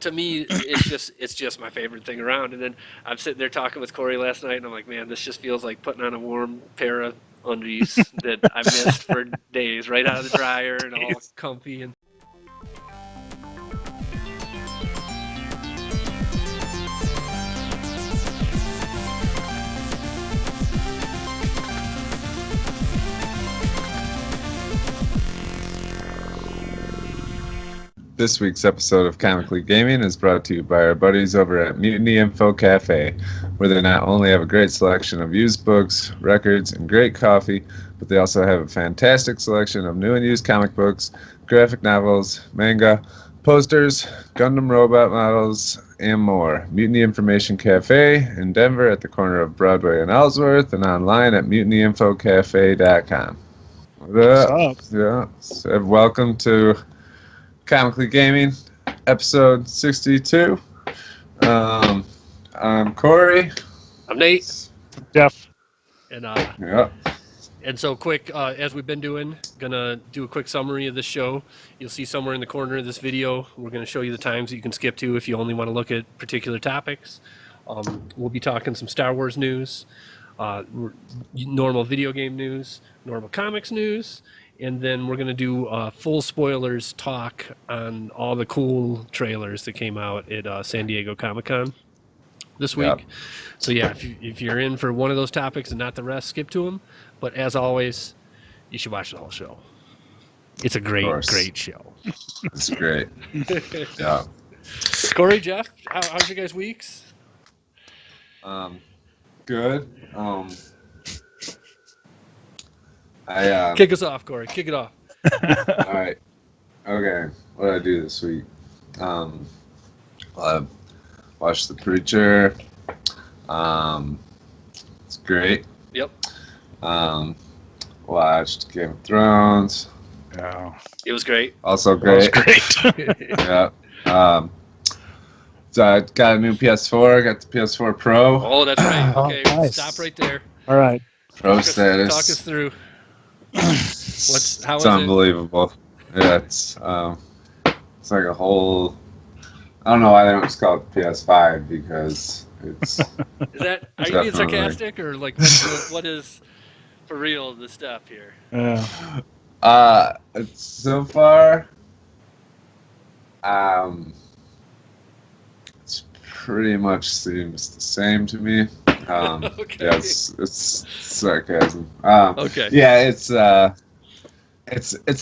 to me, it's just my favorite thing around. And then I'm sitting there talking with Corey last night, and I'm like, man, this just feels like putting on a warm pair of undies that I missed for days, right out of the dryer and all comfy. And This week's episode of Comically Gaming is brought to you by our buddies over at Mutiny Info Cafe, where they not only have a great selection of used books, records, and great coffee, but they also have a fantastic selection of new and used comic books, graphic novels, manga, posters, Gundam robot models, and more. Mutiny Information Cafe in Denver at the corner of Broadway and Ellsworth, and online at mutinyinfocafe.com. What's up? Yeah, so welcome to Comically Gaming, episode 62. I'm Corey. I'm Nate. Jeff. And Yeah. And so quick, as we've been doing, gonna do a quick summary of the show. You'll see somewhere in the corner of this video, we're gonna show you the times that you can skip to if you only want to look at particular topics. We'll be talking some Star Wars news, normal video game news, normal comics news, and then we're going to do full spoilers talk on all the cool trailers that came out at San Diego Comic-Con this week. Yep. So yeah, if you're in for one of those topics and not the rest, skip to them. But as always, you should watch the whole show. It's a great show. It's great. Yeah. Corey, Jeff, how's your guys' weeks? Good. Kick us off, Corey. Kick it off. All right. Okay. What did I do this week? I watched The Preacher. It's great. Yep. Watched Game of Thrones. Yeah. It was great. Also great. Yeah. So I got a new PS4. Got the PS4 Pro. Oh, that's right. Oh, Okay, nice. stop right there. All right. Pro status. Talk us through. How It's is unbelievable. Yeah, it's like a whole. I don't know why they don't just call it PS5 because it's. it? Is that? Are you being sarcastic or like what is for real the stuff here? Yeah. So far, it's pretty much seems the same to me. Okay. Yeah, it's sarcasm. Okay. Yeah, it's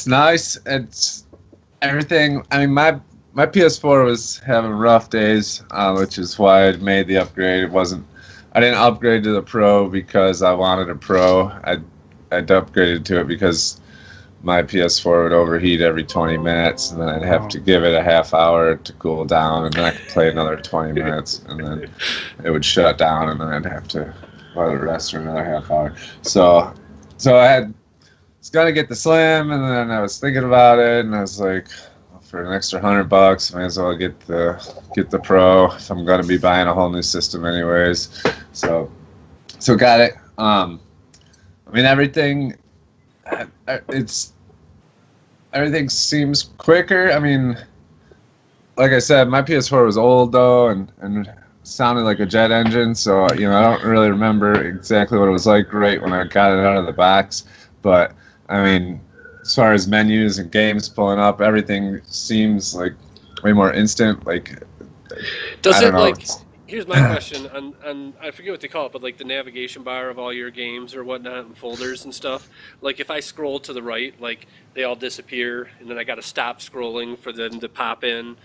nice. It's everything. I mean, my PS4 was having rough days, which is why I made the upgrade. I didn't upgrade to the Pro because I wanted a Pro. I upgraded to it because my PS4 would overheat every 20 minutes, and then I'd have to give it a half hour to cool down, and then I could play another 20 minutes, and then it would shut down, and then I'd have to let it rest for another half hour. So I was gonna get the Slim, and then I was thinking about it, and I was like, well, for an extra $100, I might as well get the Pro if I'm gonna be buying a whole new system anyways. So got it. I mean, everything seems quicker. I mean, like I said, my PS4 was old though, and sounded like a jet engine. So I don't really remember exactly what it was like right when I got it out of the box. But I mean, as far as menus and games pulling up, everything seems like way more instant. Like, Does it like? Here's my question, and I forget what they call it, but like the navigation bar of all your games or whatnot and folders and stuff. Like if I scroll to the right, like they all disappear, and then I got to stop scrolling for them to pop in,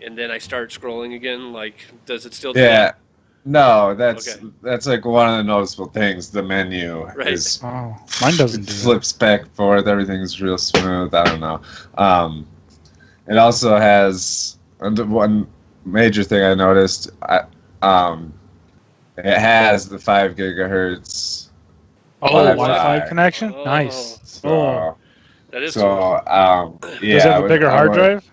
and then I start scrolling again. Like, does it still do that? No, that's like one of the noticeable things. The menu is mine doesn't do flips back and forth. Everything's real smooth. I don't know. It also has one major thing I noticed. It has the 5 gigahertz. Wi-Fi connection. Oh. Nice. So, That is cool. Yeah. Does it have a bigger hard drive?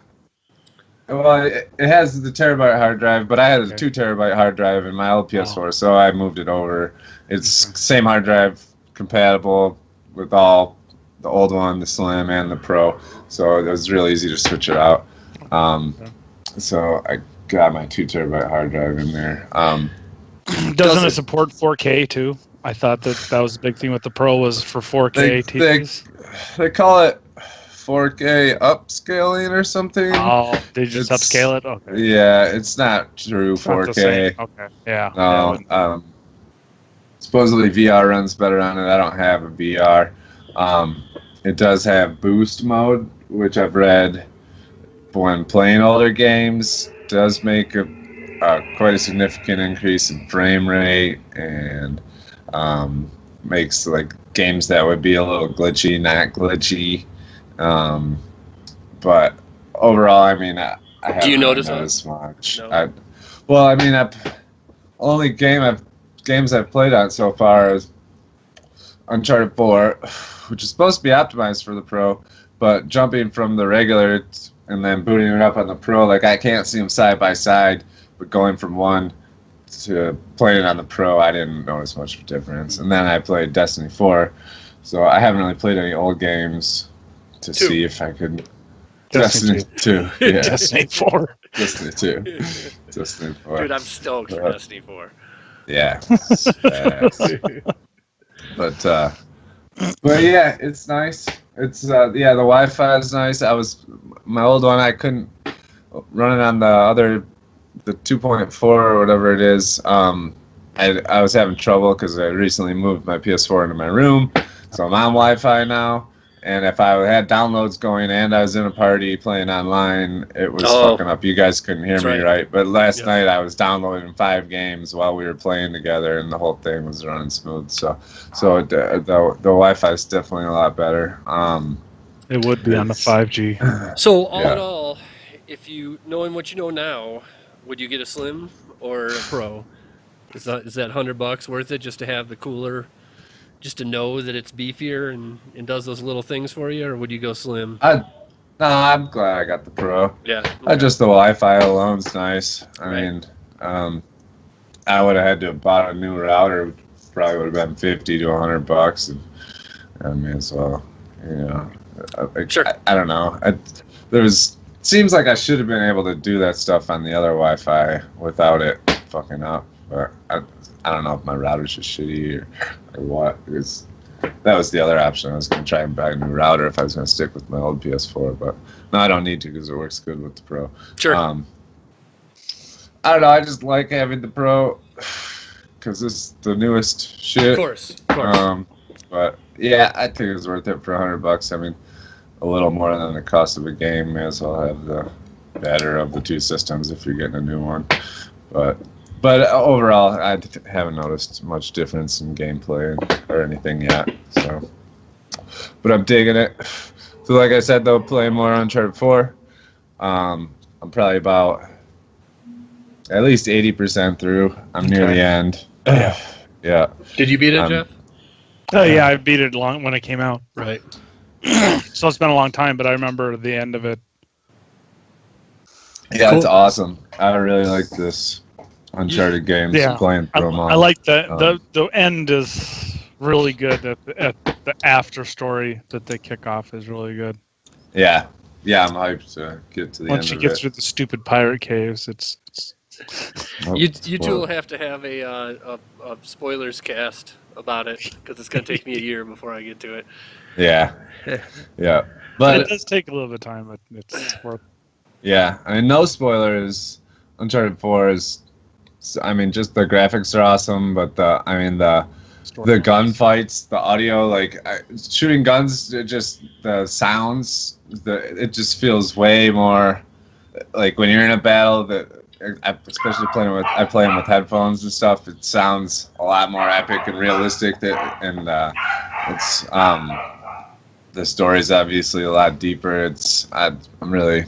Well, it has the terabyte hard drive, but I had a 2 terabyte hard drive in my old PS4, so I moved it over. It's same hard drive, compatible with all the old one, the Slim, and the Pro. So it was real easy to switch it out. So I got my 2 terabyte hard drive in there. Doesn't it support 4K too? I thought that was the big thing with the Pro was for 4K TVs. They call it 4K upscaling or something. Oh, they just upscale it? Okay. Yeah, it's not true It's not 4K. the same. Okay, yeah. No, supposedly VR runs better on it. I don't have a VR. It does have boost mode, which I've read when playing older games does make quite a significant increase in frame rate and makes like games that would be a little glitchy not glitchy. But overall, I mean, I haven't Do you notice much. No. Only games I've played on so far is Uncharted 4, which is supposed to be optimized for the Pro, but jumping from the regular and then booting it up on the Pro, like I can't see them side by side, but going from one to playing on the Pro, I didn't notice much of a difference. And then I played Destiny 4, so I haven't really played any old games to see if I could. Destiny 2. Yeah. Destiny 4. Destiny 2. Destiny 4. Dude, I'm stoked for Destiny 4. Yeah. But yeah, it's nice. It's the Wi-Fi is nice. My old one, I couldn't run it on the 2.4 or whatever it is. I was having trouble because I recently moved my PS4 into my room, so I'm on Wi-Fi now. And if I had downloads going and I was in a party playing online, it was fucking up. You guys couldn't hear me, right? But last night I was downloading 5 games while we were playing together, and the whole thing was running smooth. So the Wi-Fi is definitely a lot better. It would be on the 5G. So all in all, if you knowing what you know now, would you get a Slim or a Pro? Is that $100 worth it just to have the cooler? Just to know that it's beefier and does those little things for you, or would you go Slim? No, I'm glad I got the Pro. Yeah. Okay. Just the Wi-Fi alone's nice. I mean, I would have had to have bought a new router. Probably would have been $50 to $100, and I mean, as well, Sure. I don't know. Seems like I should have been able to do that stuff on the other Wi-Fi without it fucking up, but I don't know if my router's just shitty or what. Because that was the other option. I was going to try and buy a new router if I was going to stick with my old PS4, but no, I don't need to because it works good with the Pro. Sure. I don't know. I just like having the Pro because it's the newest shit. Of course. But yeah, I think it's worth it for $100. I mean, a little more than the cost of a game. May as well have the better of the 2 systems if you're getting a new one. But overall, I haven't noticed much difference in gameplay or anything yet. So, but I'm digging it. So, like I said, though, playing more Uncharted 4. I'm probably about at least 80% through. I'm near the end. Yeah. Did you beat it, Jeff? Oh yeah, I beat it when it came out. Right. So it's been a long time, but I remember the end of it. Yeah, Cool. It's awesome. I really like this Uncharted games. Yeah. Playing through them all. I like the end is really good. At the after story that they kick off is really good. Yeah, I'm hyped to get to the Once end you of get through the stupid pirate caves, it's You two will have to have a spoilers cast about it because it's going to take me a year before I get to it. Yeah. but But it does take a little bit of time, but it's worth. yeah, I mean, no spoilers. Uncharted 4 is, I mean, just the graphics are awesome, but the gunfights, the audio, like shooting guns, the sounds, it just feels way more like when you're in a battle. Especially I play them with headphones and stuff. It sounds a lot more epic and realistic. It's the story's obviously a lot deeper. I'm really,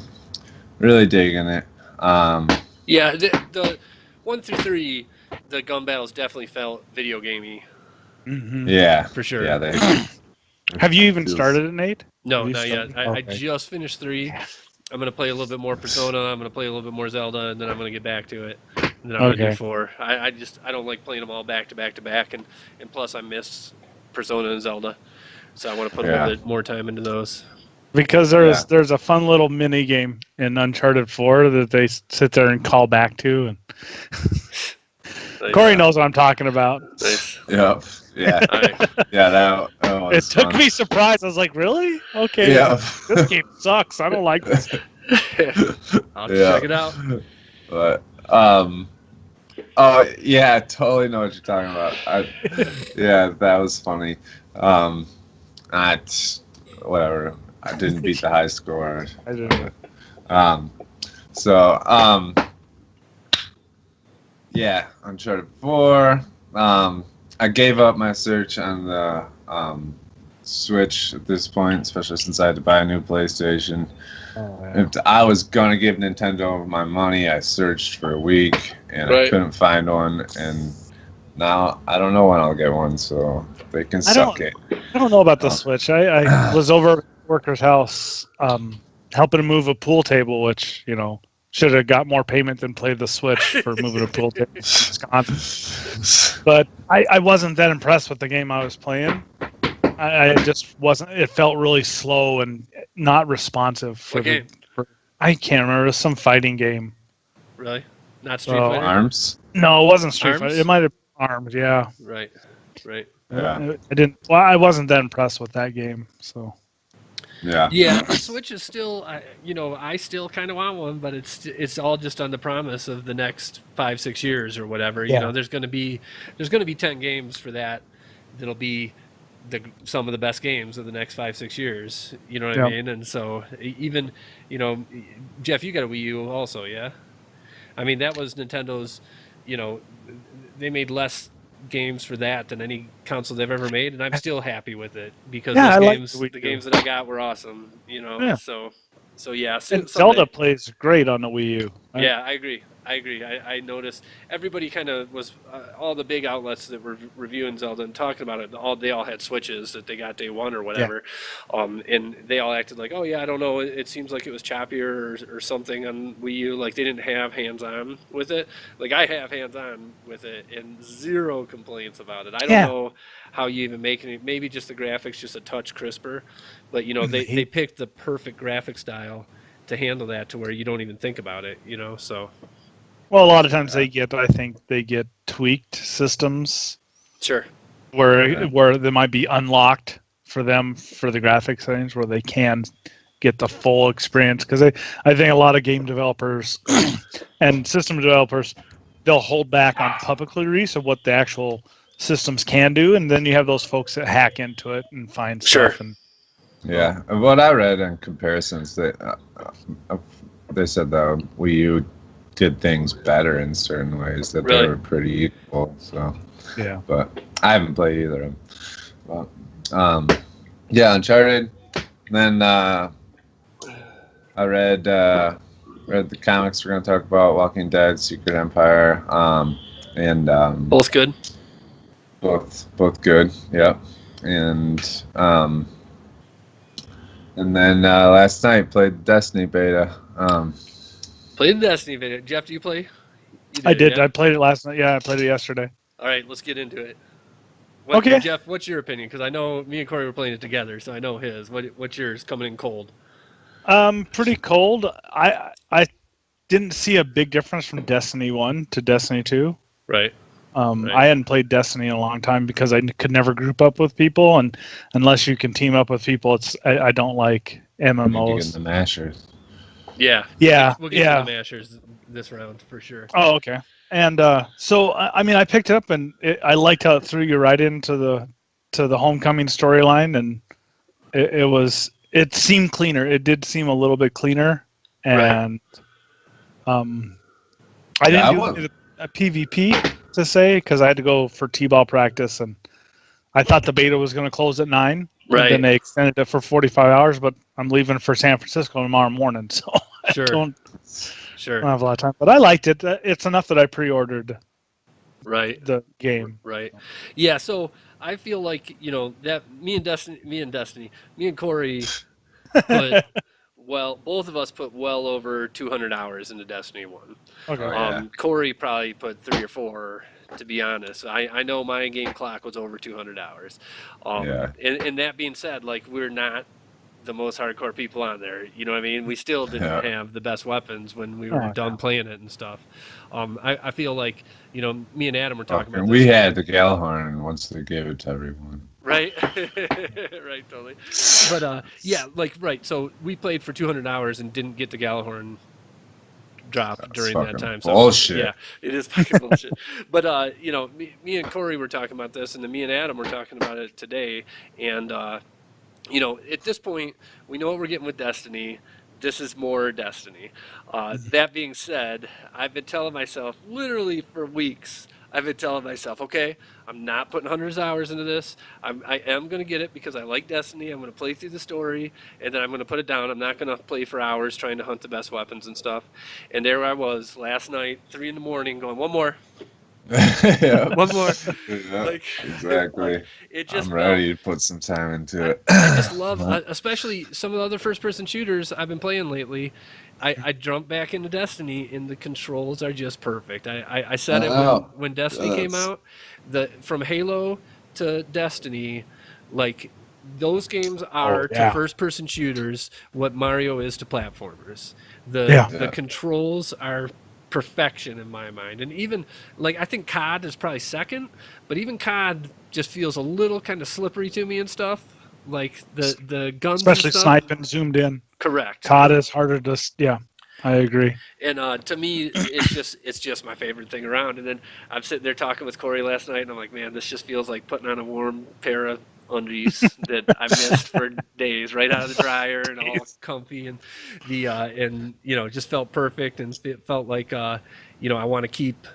really digging it. Yeah, the 1 through 3, the gun battles definitely felt video gamey. Mm-hmm. Yeah, for sure. Yeah, Have you even started it, Nate? No, not yet. I Okay. just finished 3. I'm going to play a little bit more Persona. I'm going to play a little bit more Zelda, and then I'm going to get back to it. And then I'm going to do 4. I don't like playing them all back to back to back, and plus I miss Persona and Zelda, so I want to put a little bit more time into those. Because there's a fun little mini game in Uncharted 4 that they sit there and call back to, and Nice. Corey knows what I'm talking about. Nice. Yep. Yeah. Alright. Yeah. That was It took fun. me surprised. I was like, really? Okay. Yeah. This game sucks. I don't like this. I'll have to check it out. But oh yeah, I totally know what you're talking about. Yeah, that was funny. Whatever. I didn't beat the high score. I didn't. Yeah, Uncharted 4. I gave up my search on the Switch at this point, especially since I had to buy a new PlayStation. Oh, yeah. If I was gonna give Nintendo my money, I searched for a week and I Right. couldn't find one, and now I don't know when I'll get one, so they can suck it. I don't know about the Switch. I was over at a worker's house helping to move a pool table, which, should have got more payment than played the Switch for moving a pool table in Wisconsin. But I wasn't that impressed with the game I was playing. I just wasn't. It felt really slow and not responsive. What game? I can't remember. It was some fighting game. Really? Not Street Oh. Fighter? Arms? No, it wasn't Street Arms? Fighter. It might have been Arms. Yeah. Right. Yeah. I didn't. Well, I wasn't that impressed with that game. So. Yeah. Yeah, the Switch is still, I still kind of want one, but it's all just on the promise of the next 5-6 years or whatever. Yeah. There's going to be 10 games for that. That'll be some of the best games of the next 5-6 years. You know what I mean? And so even, Jeff, you got a Wii U also, yeah? I mean, that was Nintendo's, they made less games for that than any console they've ever made, and I'm still happy with it because Yeah, the games that I got were awesome. Yeah. So yeah. And Zelda plays great on the Wii U. Right? Yeah, I agree. I noticed everybody kind of was all the big outlets that were reviewing Zelda and talking about it. They all had Switches that they got day one or whatever, and they all acted like, oh yeah, I don't know, it seems like it was choppier or something on Wii U. Like they didn't have hands-on with it. Like I have hands-on with it and zero complaints about it. I don't know how you even make it. Maybe just the graphics just a touch crisper, but they picked the perfect graphic style to handle that to where you don't even think about it. So. Well, a lot of times I think they get tweaked systems. Sure. Where they might be unlocked for them for the graphics settings where they can get the full experience. Because I think a lot of game developers and system developers, they'll hold back on publicly release of what the actual systems can do, and then you have those folks that hack into it and find stuff. And, yeah. What I read in comparisons, they said the Wii U did things better in certain ways, that they were pretty equal. So yeah, but I haven't played either of them. But yeah, Uncharted. Then I read the comics we're going to talk about: Walking Dead, Secret Empire, and both good. Both good. Yep. And then last night played Destiny beta. Played the Destiny video. Jeff, do you play? I did. Yeah? I played it last night. Yeah, I played it yesterday. All right, let's get into it. Okay. Jeff, what's your opinion? Because I know me and Corey were playing it together, so I know his. What's yours coming in cold? Pretty cold. I didn't see a big difference from Destiny 1 to Destiny 2. Right. I hadn't played Destiny in a long time because I could never group up with people, and unless you can team up with people, I don't like MMOs. The mashers. Yeah. Yeah. We'll get to the mashers this round for sure. Oh, okay. And so I picked it up and I liked how it threw you right into the Homecoming storyline, and it seemed cleaner. It did seem a little bit cleaner, and I didn't do a PvP to say because I had to go for T-ball practice, and I thought the beta was going to close at 9. Right. And then they extended it for 45 hours, but I'm leaving for San Francisco tomorrow morning, so sure. I don't have a lot of time. But I liked it. It's enough that I pre-ordered the game. Right. Yeah, so I feel like, that me and Corey put both of us put well over 200 hours into Destiny 1. Okay. Corey probably put 3 or 4, to be honest. I know my game clock was over 200 hours. And that being said, like, we're not the most hardcore people on there. You know what I mean? We still didn't have the best weapons when we were done playing it and stuff. I feel like, me and Adam were talking about this. We had the Gjallarhorn once they gave it to everyone. Right, right, totally. But right. So we played for 200 hours and didn't get the Gjallarhorn drop during that time. So bullshit. Yeah, it is fucking bullshit. But me and Corey were talking about this, and then me and Adam were talking about it today. And at this point, we know what we're getting with Destiny. This is more Destiny. That being said, I've been telling myself literally for weeks. I've been telling myself, okay, I'm not putting hundreds of hours into this. I am going to get it because I like Destiny. I'm going to play through the story, and then I'm going to put it down. I'm not going to play for hours trying to hunt the best weapons and stuff. And there I was last night, 3 in the morning, going, one more. One more. Yeah, exactly. I'm ready to put some time into it. I just love, especially some of the other first-person shooters I've been playing lately. I jump back into Destiny, and the controls are just perfect. I said it when Destiny came out. From Halo to Destiny, like those games are to first-person shooters what Mario is to platformers. The controls are perfection in my mind, and even I think COD is probably second, but even COD just feels a little kind of slippery to me and stuff. Like the guns, especially and stuff. sniping zoomed in. Correct. COD is harder to. Yeah, I agree. And to me, it's just my favorite thing around. And then I'm sitting there talking with Corey last night, and I'm like, man, this just feels like putting on a warm pair of undies that I missed for days, right out of the dryer and all comfy, and it just felt perfect, and it felt like I want to keep.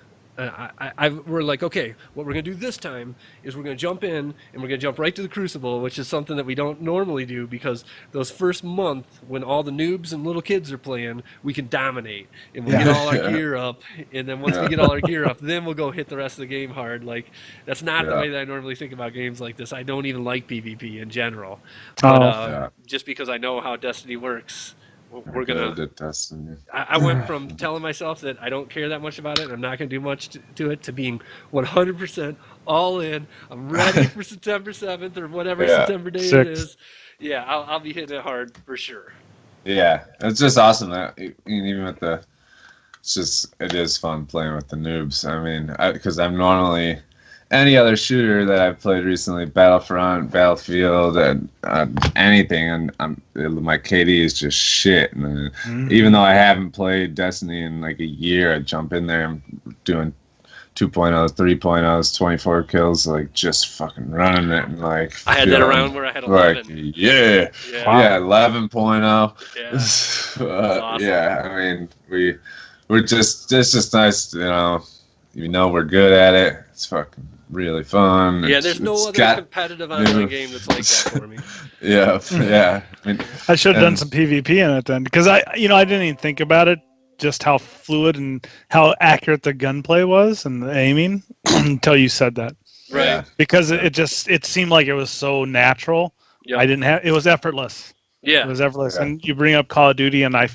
We're like, okay, what we're going to do this time is we're going to jump in and we're going to jump right to the Crucible, which is something that we don't normally do because those first month when all the noobs and little kids are playing, we can dominate and we'll get all our gear up. And then once we get all our gear up, then we'll go hit the rest of the game hard. Like, that's not the way that I normally think about games like this. I don't even like PvP in general. But just because I know how Destiny works, we're gonna. I went from telling myself that I don't care that much about it, and I'm not gonna do much to it, to being 100% all in. I'm ready for September 7th or whatever September date it is. Yeah, I'll be hitting it hard for sure. Yeah, it's just awesome that even with it is fun playing with the noobs. I mean, because I'm normally. Any other shooter that I've played recently, Battlefront, Battlefield, and anything, and my KD is just shit. And even though I haven't played Destiny in like a year, I jump in there and doing 2.0s, 3.0s, 24 kills, like just fucking running it. And like I had that around where I had 11. Like, yeah, 11.0. Yeah, awesome. Yeah. I mean, it's just nice, we're good at it. It's fucking really fun. Yeah, there's no other competitive online game that's like that for me. Yeah. I should have done some PvP in it then, because I didn't even think about it, just how fluid and how accurate the gunplay was and the aiming until you said that. Right. Yeah. Because it seemed like it was so natural. Yep. It was effortless. Yeah. It was effortless. Yeah. And you bring up Call of Duty, and I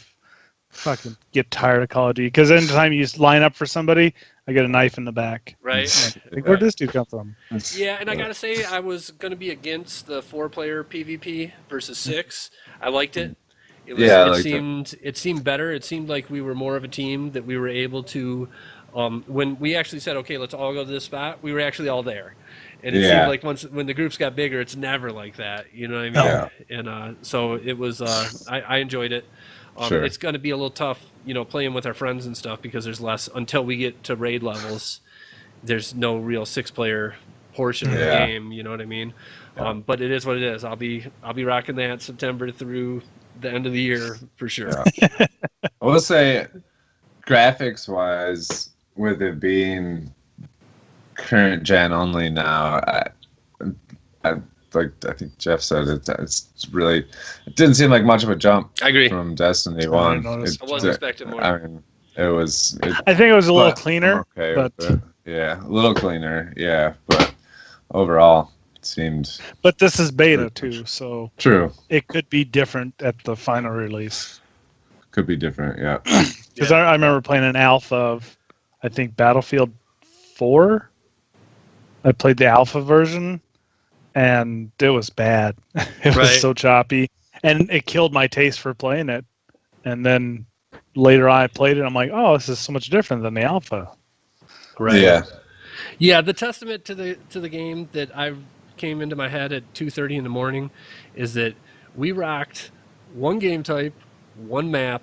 fucking get tired of Call of Duty, because anytime you line up for somebody, I get a knife in the back. Right. Like, where'd this dude come from? Yeah, and I gotta say, I was gonna be against the 4-player PvP versus 6. I liked it. It seemed better. It seemed like we were more of a team, that we were able to. When we actually said, okay, let's all go to this spot, we were actually all there. And it seemed like when the groups got bigger, it's never like that. You know what I mean? Yeah. And so it was. I enjoyed it. Sure. It's going to be a little tough, playing with our friends and stuff, because there's less until we get to raid levels. There's no real 6-player portion of the game. You know what I mean? Yeah. But it is what it is. I'll be rocking that September through the end of the year for sure. Yeah. I will say, graphics wise, with it being current gen only now, I think Jeff said it didn't seem like much of a jump. I agree. From Destiny 1. I wasn't expecting more. I mean, I think it was a little cleaner. Okay, but yeah, a little cleaner. Yeah, but overall, it seemed. But this is beta too, so true. It could be different at the final release. Could be different, yeah. Because I remember playing an alpha of, I think, Battlefield 4. I played the alpha version. And it was bad. It was so choppy. and it killed my taste for playing it. And then later I played it, I'm like, oh, this is so much different than the alpha. Right. Yeah. Yeah, the testament to the game that I came into my head at 2:30 in the morning is that we rocked one game type, one map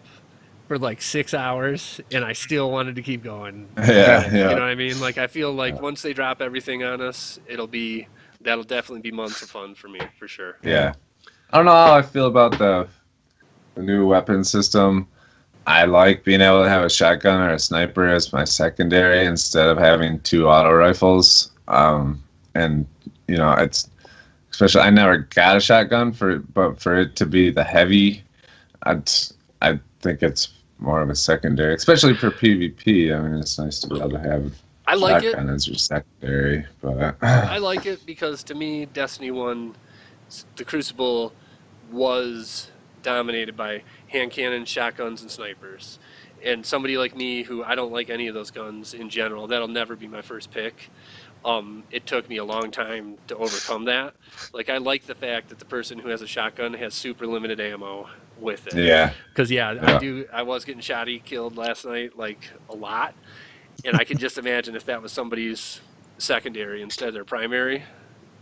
for like 6 hours, and I still wanted to keep going. Yeah, You know yeah. what I mean? Like I feel like once they drop everything on us, that'll definitely be months of fun for me for sure. Yeah. I don't know how I feel about the new weapon system. I like being able to have a shotgun or a sniper as my secondary instead of having 2 auto rifles. And you know, it's especially I never got a shotgun but for it to be the heavy, I think it's more of a secondary, especially for PvP. I mean, it's nice to be able to have I like shotgun as your secondary, but I like it because to me, Destiny 1, the Crucible was dominated by hand cannons, shotguns, and snipers. And somebody like me, who I don't like any of those guns in general, that'll never be my first pick. It took me a long time to overcome that. Like, I like the fact that the person who has a shotgun has super limited ammo with it. yeah. Because, I was getting killed last night, like, a lot. And I can just imagine if that was somebody's secondary instead of their primary,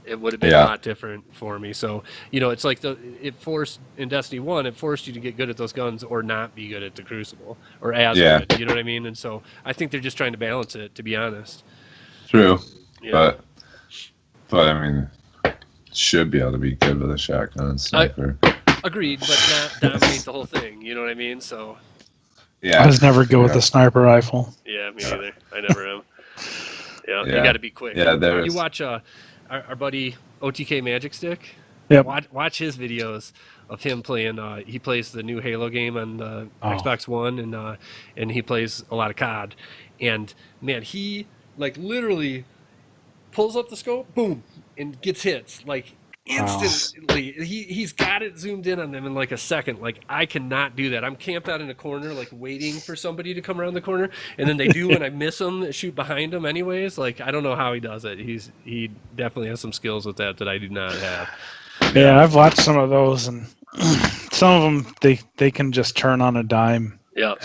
it would have been a lot different for me. So, you know, it's like it forced in Destiny 1, it forced you to get good at those guns or not be good at the Crucible or as good. You know what I mean? And so I think they're just trying to balance it, to be honest. True. Yeah. But I mean, should be able to be good with a shotgun and sniper. Agreed, but not dominate the whole thing. You know what I mean? So. Yeah. I was never good with a sniper rifle. Yeah, me either. I never am. Yeah, you got to be quick. Yeah, you watch our buddy OTK Magic Stick. Yep. Watch his videos of him playing. He plays the new Halo game on the Xbox One, and he plays a lot of COD. And man, he like literally pulls up the scope, boom, and gets hits like instantly. He's got it zoomed in on them in like a second. Like I cannot do that. I'm camped out in a corner, like waiting for somebody to come around the corner, and then they do, and I miss them, shoot behind them anyways. Like I don't know how he does it. He definitely has some skills with that I do not have. Yeah, I've watched some of those, and some of them they can just turn on a dime. Yeah.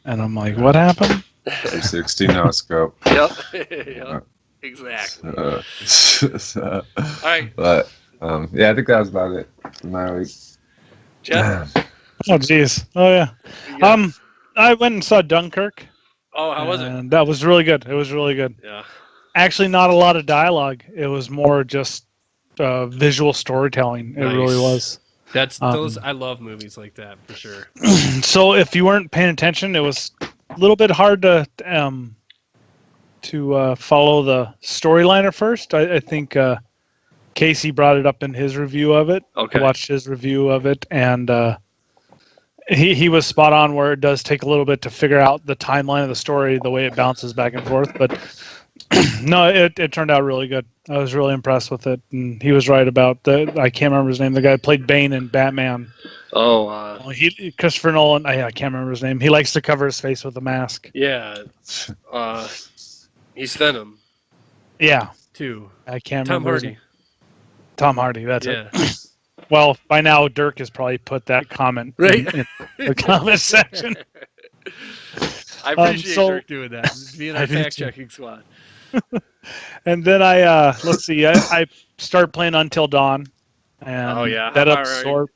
And I'm like, what happened? 360 no scope. Yep. Yep. Exactly. All right. But I think that was about it for my week. Jeff? Oh, geez. Oh, yeah. I went and saw Dunkirk. Oh, how was it? And that was really good. It was really good. Yeah. Actually, not a lot of dialogue. It was more just visual storytelling. It really was. That's those. I love movies like that for sure. So if you weren't paying attention, it was a little bit hard to follow the storyline at first. I think Casey brought it up in his review of it. Okay. I watched his review of it, and he was spot on where it does take a little bit to figure out the timeline of the story, the way it bounces back and forth. But no, it turned out really good. I was really impressed with it, and he was right about I can't remember his name. The guy who played Bane in Batman. Christopher Nolan. I can't remember his name. He likes to cover his face with a mask. Yeah. He's Venom. Yeah. Too. I can't Tom remember. Hardy. Tom Hardy. That's it. Well, by now Dirk has probably put that comment in the comment section. I appreciate Dirk doing that. Being our fact-checking squad. And then let's see. I started playing Until Dawn. And that absorbed.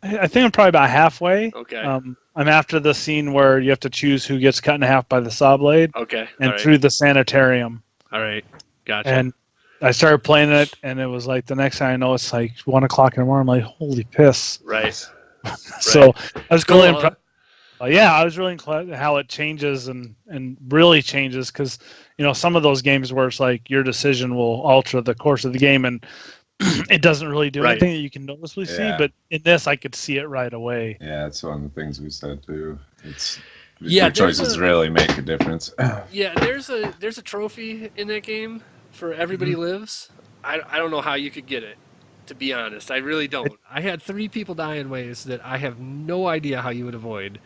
I think I'm probably about halfway. Okay. I'm after the scene where you have to choose who gets cut in half by the saw blade. Okay. And through the sanitarium. All right. Gotcha. And I started playing it, and it was like the next thing I know, it's like 1 o'clock in the morning. I'm like, holy piss. Right. So I was really impressed. I was really impressed how it changes and really changes because, you know, some of those games where it's like your decision will alter the course of the game, and it doesn't really do anything that you can noticeably see. But in this, I could see it right away. Yeah, that's one of the things we said too. Your choices really make a difference. Yeah, there's a trophy in that game for Everybody Lives. I don't know how you could get it, to be honest. I really don't. I had 3 people die in ways that I have no idea how you would avoid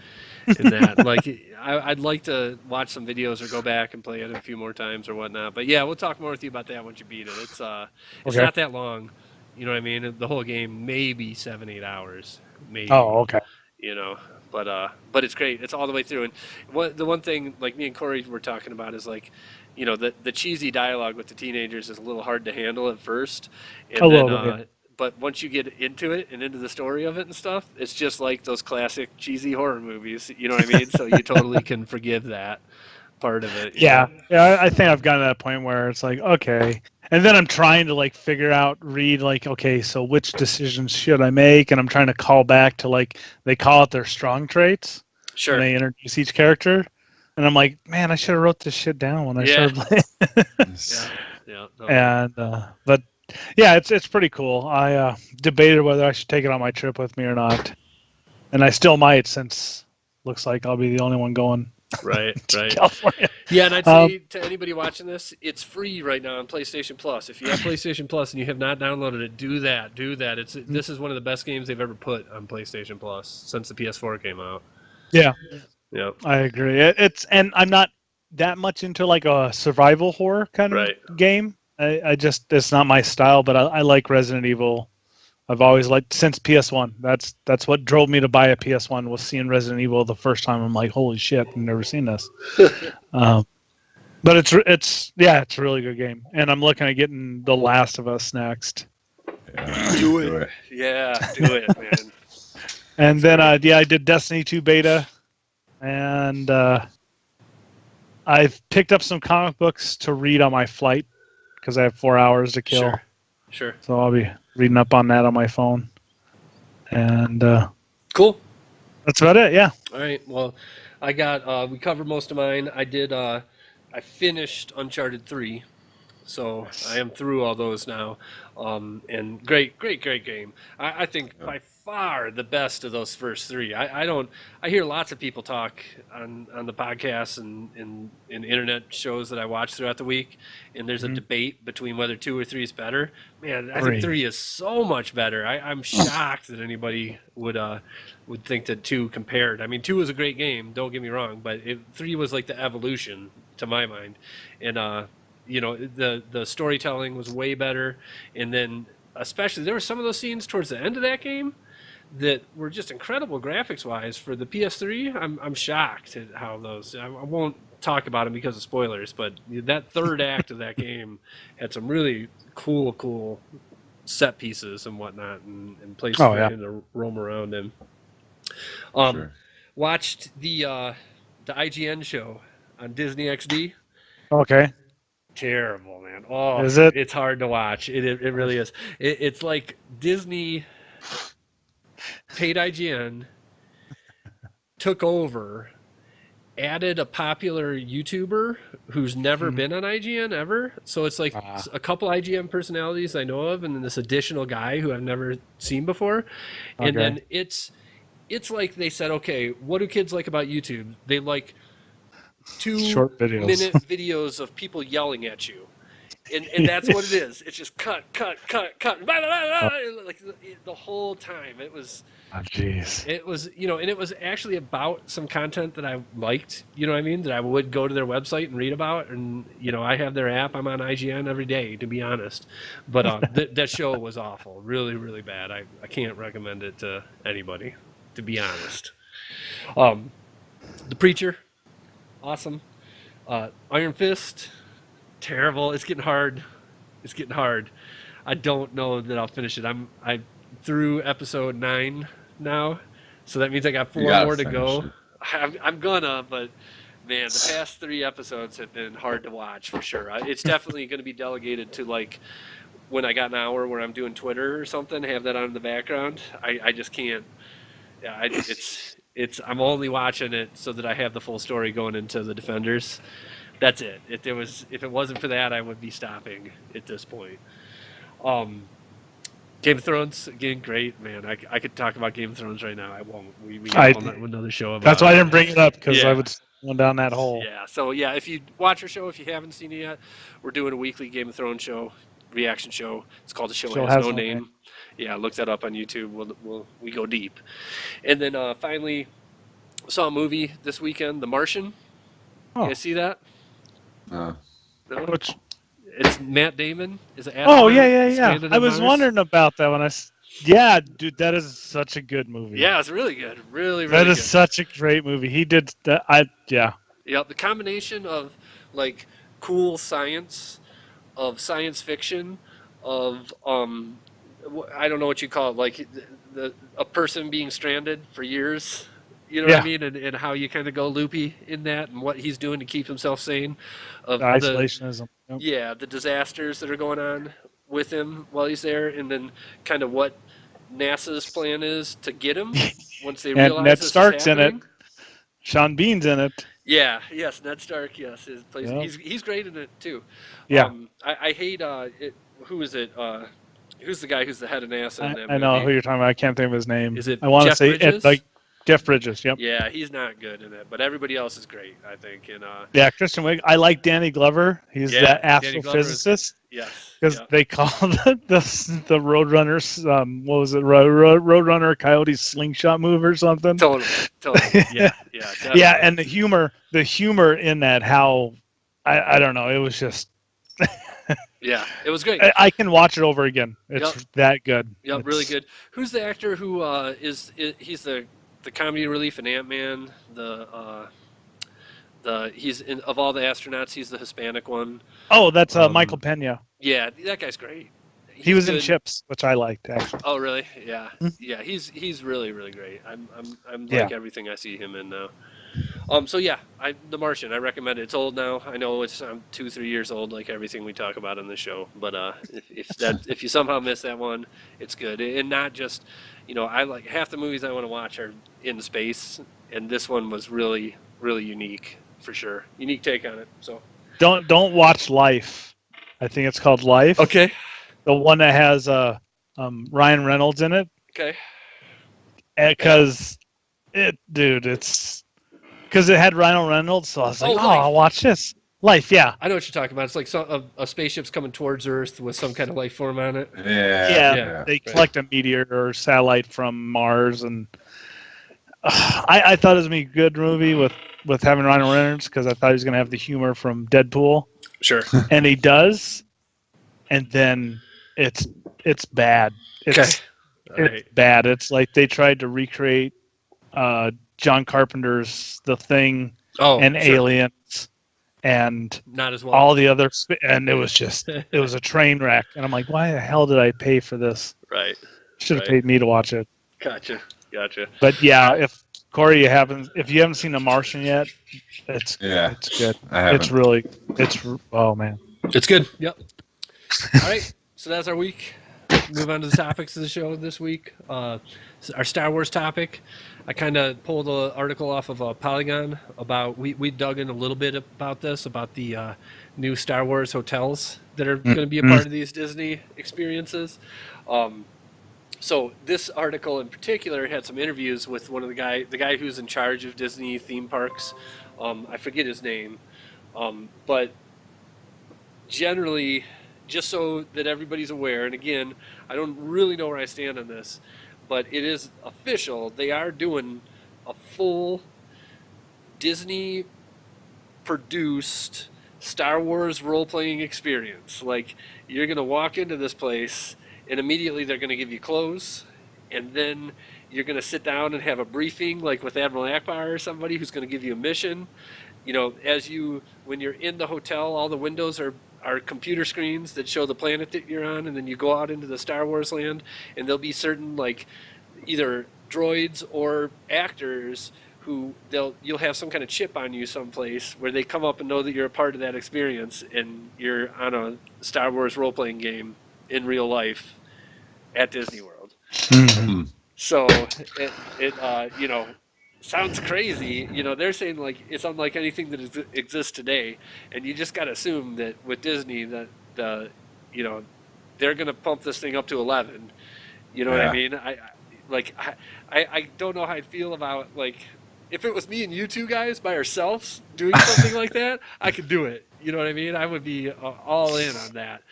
in that. Like, I'd like to watch some videos or go back and play it a few more times or whatnot. But yeah, we'll talk more with you about that once you beat it. It's not that long. You know what I mean? The whole game maybe 7-8 hours, maybe. Oh, okay. You know, but it's great. It's all the way through. And the one thing, like me and Corey were talking about, is like, you know, the cheesy dialogue with the teenagers is a little hard to handle at first, and A then little bit, yeah. but once you get into it and into the story of it and stuff, it's just like those classic cheesy horror movies. You know what I mean? So you totally can forgive that part of it. You Yeah, know? yeah. I think I've gotten to that point where it's like, okay, and then I'm trying to like figure out, read like, okay, so which decisions should I make? And I'm trying to call back to like they call it their strong traits Sure. when they introduce each character, and I'm like, man, I should have wrote this shit down when I started playing. Yeah. No. And but yeah, it's pretty cool. I debated whether I should take it on my trip with me or not, and I still might, since looks like I'll be the only one going. Right. California. Yeah, and I'd say to anybody watching this, it's free right now on PlayStation Plus. If you have PlayStation Plus and you have not downloaded it, do that. This is one of the best games they've ever put on PlayStation Plus since the PS4 came out. Yeah. Yep. I agree. And I'm not that much into like a survival horror kind of game. I just, it's not my style, but I like Resident Evil. I've always liked, since PS1. That's what drove me to buy a PS1, was seeing Resident Evil the first time. I'm like, holy shit, I've never seen this. But it's a really good game, and I'm looking at getting The Last of Us next. Yeah, Do it. Yeah, do it, man. And then I did Destiny 2 beta, and I've picked up some comic books to read on my flight because I have 4 hours to kill. Sure. So I'll be reading up on that on my phone. And cool. That's about it, yeah. All right. Well, I got we covered most of mine. I finished Uncharted 3. So I am through all those now. And great game. I think by far the best of those first three. I hear lots of people talk on the podcasts and in internet shows that I watch throughout the week, and there's a debate between whether 2 or 3 is better. Man, I think 3 is so much better. I'm shocked that anybody would think that 2 compared. I mean, 2 was a great game, don't get me wrong, but 3 was like the evolution to my mind. And you know, the storytelling was way better, and then especially there were some of those scenes towards the end of that game that were just incredible graphics wise for the PS3. I'm shocked at how those. I won't talk about them because of spoilers, but that third act of that game had some really cool set pieces and whatnot, and places for him to roam around in. Watched the IGN show on Disney XD. Okay. Terrible, man. Oh, is it? It's hard to watch. It really is. It's like Disney paid IGN, took over, added a popular YouTuber who's never been on IGN ever. So it's like a couple IGN personalities I know of, and then this additional guy who I've never seen before. And then it's like they said, okay, what do kids like about YouTube? They like 2 short videos. minute videos of people yelling at you. And that's what it is. It's just cut. Like the whole time. It was. Oh, jeez. It was, you know, and it was actually about some content that I liked. You know what I mean? That I would go to their website and read about. And you know, I have their app. I'm on IGN every day, to be honest. But that show was awful. Really, really bad. I can't recommend it to anybody, to be honest. The Preacher. Awesome. Iron Fist, terrible. It's getting hard. I don't know that I'll finish it. I'm through episode 9 now, so that means I got 4 more to go. I'm gonna, but man, the past 3 episodes have been hard to watch for sure. It's definitely going to be delegated to like when I got an hour where I'm doing Twitter or something. Have that on in the background. I just can't. Yeah, I'm only watching it so that I have the full story going into the Defenders. That's it. If it wasn't for that, I would be stopping at this point. Game of Thrones, again, great, man. I could talk about Game of Thrones right now. I won't. We got another show about That's why it. I didn't bring it up, because I would go down that hole. Yeah. So yeah, if you watch our show, if you haven't seen it yet, we're doing a weekly Game of Thrones reaction show. It's called The Show Has No Name. Yeah, look that up on YouTube. We go deep. And then finally, saw a movie this weekend, The Martian. You guys see that? No. Which It's Matt Damon is an Oh astronaut yeah. stranded I on was Mars. wondering about that when yeah, dude, that is such a good movie. Yeah, it's really good. Really, that really is good. such a great movie. He did that. Yeah. Yeah, the combination of like cool science, of science fiction, of I don't know what you call it, like a person being stranded for years. You know what I Yeah. mean, and how you kind of go loopy in that, and what he's doing to keep himself sane, of The isolationism. Yep. yeah, the disasters that are going on with him while he's there, and then kind of what NASA's plan is to get him once they And realize Ned this Stark's is in happening. it. Sean Bean's in it. Yeah, yes, Ned Stark. Yes, Yeah. he's great in it too. Yeah. I hate who is it? Who's the guy who's the head of NASA in that movie? I know who you're talking about. I can't think of his name. Is it I want to Jeff say Bridges? it like Jeff Bridges. Yep. Yeah, he's not good in it, but everybody else is great, I think. And Yeah, Christian Wiig. I like Danny Glover. He's yeah, that Danny Glover is- astrophysicist. yes, Because yeah. they call the Roadrunners, what was it, Roadrunner Coyote's slingshot move or something? Totally. Yeah, definitely. Yeah, and the humor in that, how, I don't know, it was just, yeah, it was great. I can watch it over again. It's that good. Yep, It's- really good. Who's the actor who he's the comedy relief in Ant-Man? He's of all the astronauts, he's the Hispanic one. Oh, that's Michael Pena. Yeah, that guy's great. He was in good. Chips, which I liked actually. Oh, really? Yeah, Hmm? yeah. He's really really great. I'm Yeah. like everything I see him in now. So yeah, The Martian. I recommend it. It's old now. I know it's 2-3 years old, like everything we talk about on the show. But if you somehow miss that one, it's good. And not just, I like half the movies I want to watch are in space, and this one was really really unique for sure. Unique take on it. So Don't watch Life. I think it's called Life. okay, The one that has Ryan Reynolds in it. okay, Because it's because it had Ryan Reynolds, so I was like, Oh, oh, Life. I'll watch this. Life, yeah. I know what you're talking about. It's like a spaceship's coming towards Earth with some kind of life form on it. Yeah. They collect a meteor or satellite from Mars, and I thought it was gonna be a good movie with having Ryan Reynolds because I thought he was gonna have the humor from Deadpool, Sure. and he does, and then it's bad. It's bad. It's like they tried to recreate John Carpenter's The Thing and sure. Aliens and Not as well. all the other, and it was a train wreck. And I'm like, why the hell did I pay for this? Right. Should have Right. paid me to watch it. Gotcha. But yeah, if Corey, if you haven't seen The Martian yet, it's good. I haven't. Oh man. It's good. Yep. All right. So that's our week. Move on to the topics of the show this week. Our Star Wars topic. I kind of pulled an article off of Polygon about we dug in a little bit about this, about the new Star Wars hotels that are going to be a part of these Disney experiences. So this article in particular had some interviews with one of the guy who's in charge of Disney theme parks. I forget his name, but generally, just so that everybody's aware, and again, I don't really know where I stand on this, but it is official. They are doing a full Disney produced Star Wars role-playing experience. Like, you're going to walk into this place and immediately they're going to give you clothes, and then you're going to sit down and have a briefing, like with Admiral Akbar or somebody who's going to give you a mission. When you're in the hotel, all the windows are computer screens that show the planet that you're on, and then you go out into the Star Wars land, and there'll be certain, like, either droids or actors who you'll have some kind of chip on you someplace where they come up and know that you're a part of that experience, and you're on a Star Wars role-playing game in real life at Disney World. Mm-hmm. So it sounds crazy. They're saying, like, it's unlike anything that exists today, and you just got to assume that with Disney that they're going to pump this thing up to 11. You know what I mean? I don't know how I'd feel about, like, if it was me and you two guys by ourselves doing something like that, I could do it. You know what I mean? I would be all in on that.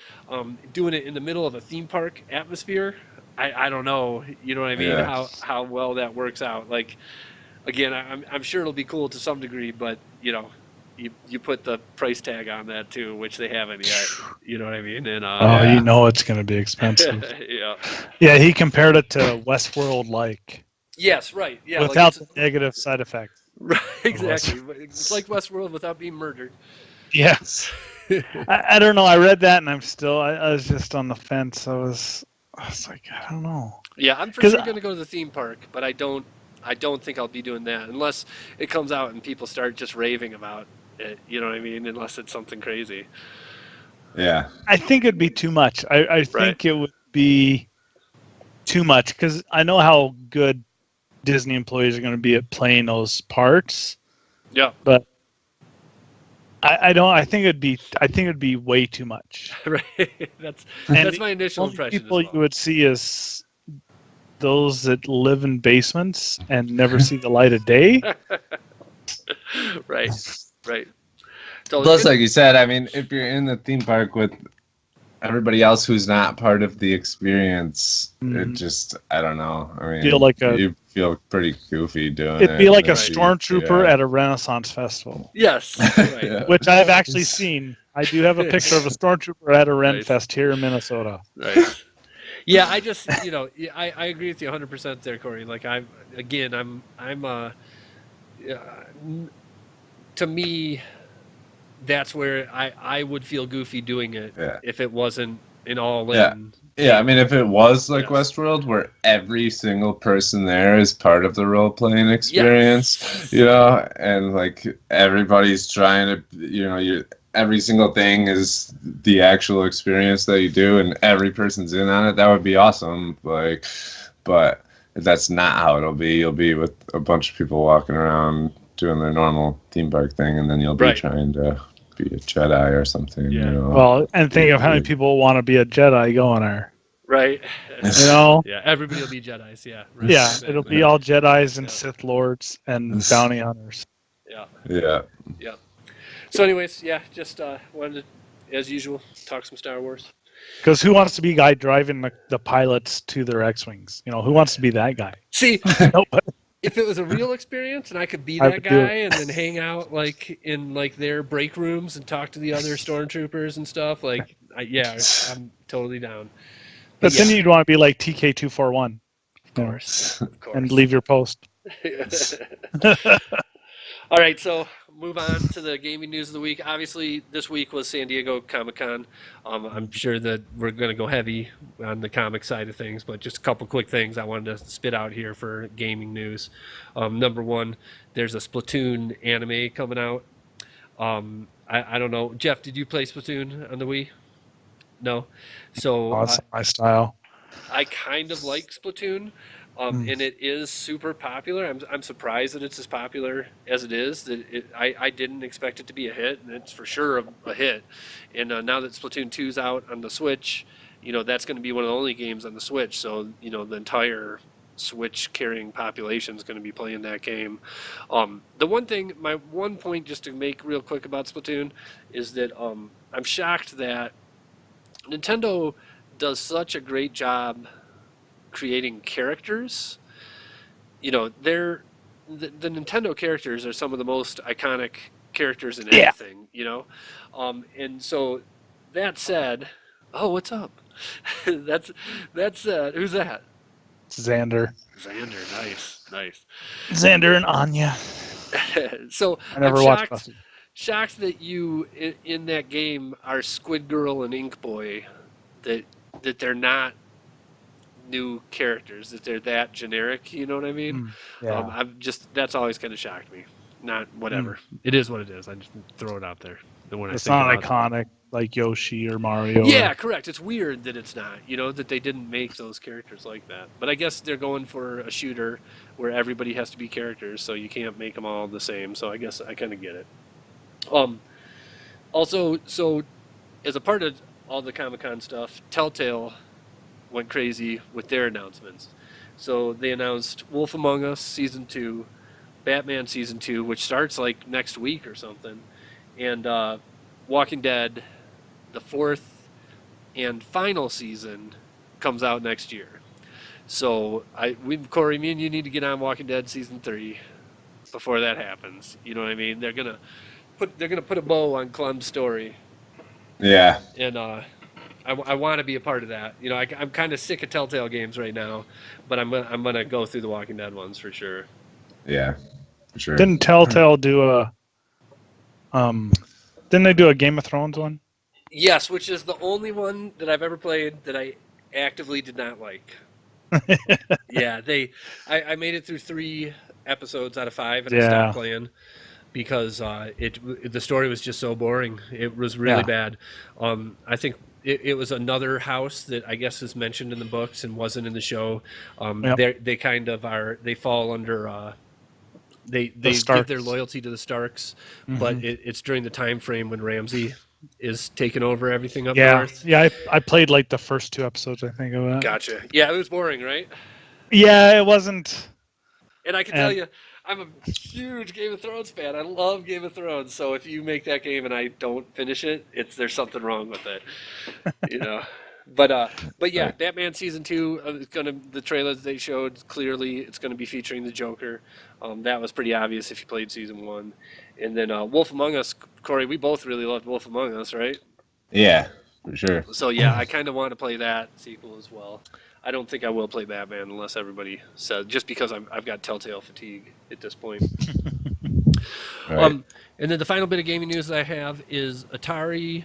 Doing it in the middle of a theme park atmosphere, I don't know. You know what I mean? Yeah. How well that works out. Like, again, I'm sure it'll be cool to some degree, but you put the price tag on that too, which they haven't yet. You know what I mean? And Oh, you know it's going to be expensive. yeah. Yeah, he compared it to Westworld-like. Yes, right. Yeah, without like the negative side effects. right, exactly. It's like Westworld without being murdered. Yes. I don't know. I read that and I was just on the fence. I was like, I don't know. Yeah, I'm for sure going to go to the theme park, but I don't think I'll be doing that unless it comes out and people start just raving about it. You know what I mean? Unless it's something crazy. Yeah. I think it'd be too much. I think it would be too much because I know how good Disney employees are going to be at playing those parts. Yeah. But I don't. I think it'd be way too much. Right. That's my initial impression. People you would see is those that live in basements and never see the light of day. Right. So plus, like you said, I mean, if you're in the theme park with everybody else who's not part of the experience, it just, I don't know. I mean, you feel pretty goofy doing it. It'd be like a stormtrooper at a Renaissance festival. Yes. Right. Yeah. Which I've actually seen. I do have a picture of a stormtrooper at a Ren Fest here in Minnesota. Right. Yeah, I just, I agree with you 100% there, Corey. Like, to me, that's where I would feel goofy doing it if it wasn't an all-in. Yeah, I mean, if it was like Westworld, where every single person there is part of the role-playing experience, and like everybody's trying to, every single thing is the actual experience that you do, and every person's in on it, that would be awesome. Like, but that's not how it'll be. You'll be with a bunch of people walking around doing their normal theme park thing, and then you'll be trying to be a Jedi or something. Yeah. Well, and think of how many people want to be a Jedi going there. Right. Yeah, everybody will be Jedis. Yeah. Right. Yeah, it'll be all Jedis and Sith Lords and bounty hunters. Yeah. So, anyways, just wanted to, as usual, talk some Star Wars. Because who wants to be the guy driving the pilots to their X-wings? Who wants to be that guy? See, if it was a real experience and I could be that guy and then hang out in their break rooms and talk to the other stormtroopers and stuff, I'm totally down. But then you'd want to be like TK241. Of course. And leave your post. All right, so move on to the gaming news of the week. Obviously, this week was San Diego Comic-Con. I'm sure that we're going to go heavy on the comic side of things, but just a couple quick things I wanted to spit out here for gaming news. Number one, there's a Splatoon anime coming out. I don't know. Jeff, did you play Splatoon on the Wii? No? So that's my style. I kind of like Splatoon. And it is super popular. I'm surprised that it's as popular as it is. I didn't expect it to be a hit, and it's for sure a hit. And now that Splatoon 2's out on the Switch, that's going to be one of the only games on the Switch. So, the entire Switch carrying population is going to be playing that game. My one point just to make real quick about Splatoon is that I'm shocked that Nintendo does such a great job creating characters. The Nintendo characters are some of the most iconic characters in anything, and so that said, what's up? that's who's that? Xander. Nice. Xander and Anya. So I never watched shocked that you in that game are Squid Girl and Ink Boy, that they're not new characters, that they're that generic, you know what I mean? That's always kind of shocked me. Not whatever. It is what it is. I just throw it out there. It's not iconic like Yoshi or Mario. Yeah, correct. It's weird that it's not, that they didn't make those characters like that. But I guess they're going for a shooter where everybody has to be characters, so you can't make them all the same. So I guess I kind of get it. Also, so as a part of all the Comic-Con stuff, Telltale went crazy with their announcements. So they announced Wolf Among Us Season 2, Batman Season 2, which starts like next week or something, and Walking Dead, the 4th and final season, comes out next year. So Corey, me and you need to get on Walking Dead Season 3 before that happens. You know what I mean? They're going to gonna put a bow on Clem's story, Yeah. and I want to be a part of that. You know, I'm kind of sick of Telltale games right now, but I'm gonna go through the Walking Dead ones for sure. Yeah. For sure. Didn't Telltale do a didn't they do a Game of Thrones one? Yes, which is the only one that I've ever played that I actively did not like. Yeah, I made it through 3 episodes out of 5 and I stopped playing because the story was just so boring. It was really bad. I think it was another house that I guess is mentioned in the books and wasn't in the show. They kind of are. They fall under. They give their loyalty to the Starks, but it's during the time frame when Ramsay is taking over everything up north. Yeah, I played like the first 2 episodes, I think, of that. Gotcha. Yeah, it was boring, right? Yeah, it wasn't. And I can tell you, I'm a huge Game of Thrones fan. I love Game of Thrones. So if you make that game and I don't finish it, there's something wrong with it, you know. But yeah, Batman season 2 is the trailers they showed clearly it's gonna be featuring the Joker. That was pretty obvious if you played season 1. And then Wolf Among Us, Corey, we both really loved Wolf Among Us, right? Yeah, for sure. So yeah, I kind of want to play that sequel as well. I don't think I will play Batman unless everybody says, just because I've got Telltale fatigue at this point. Right. And then the final bit of gaming news that I have is Atari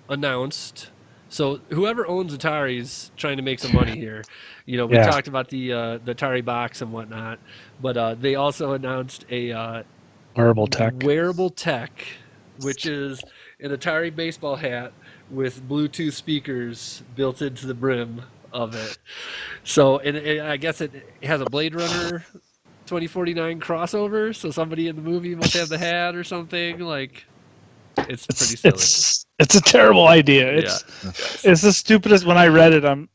announced. So whoever owns Atari's trying to make some money here. You know, we talked about the Atari box and whatnot, but they also announced a wearable tech, which is an Atari baseball hat with Bluetooth speakers built into the brim of it. So, and I guess it has a Blade Runner 2049 crossover. So somebody in the movie must have the hat or something. Like, it's pretty silly. It's a terrible idea. It's the stupidest. When I read it, I'm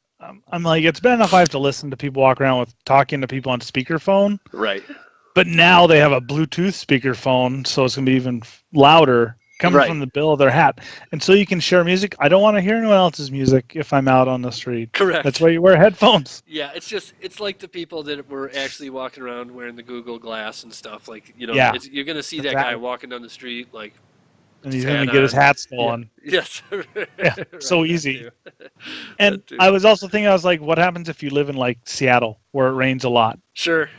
like, it's bad enough I have to listen to people walk around with talking to people on speakerphone. Right. But now they have a Bluetooth speakerphone, so it's gonna be even louder coming from the bill of their hat. And so you can share music. I don't want to hear anyone else's music if I'm out on the street. Correct. That's why you wear headphones. Yeah, it's like the people that were actually walking around wearing the Google Glass and stuff. Like, you know, you're gonna see that guy walking down the street like. And he's going to get his hat stolen. Yeah. Yes. Right, so easy. And I was also thinking, I was like, what happens if you live in like Seattle where it rains a lot? Sure.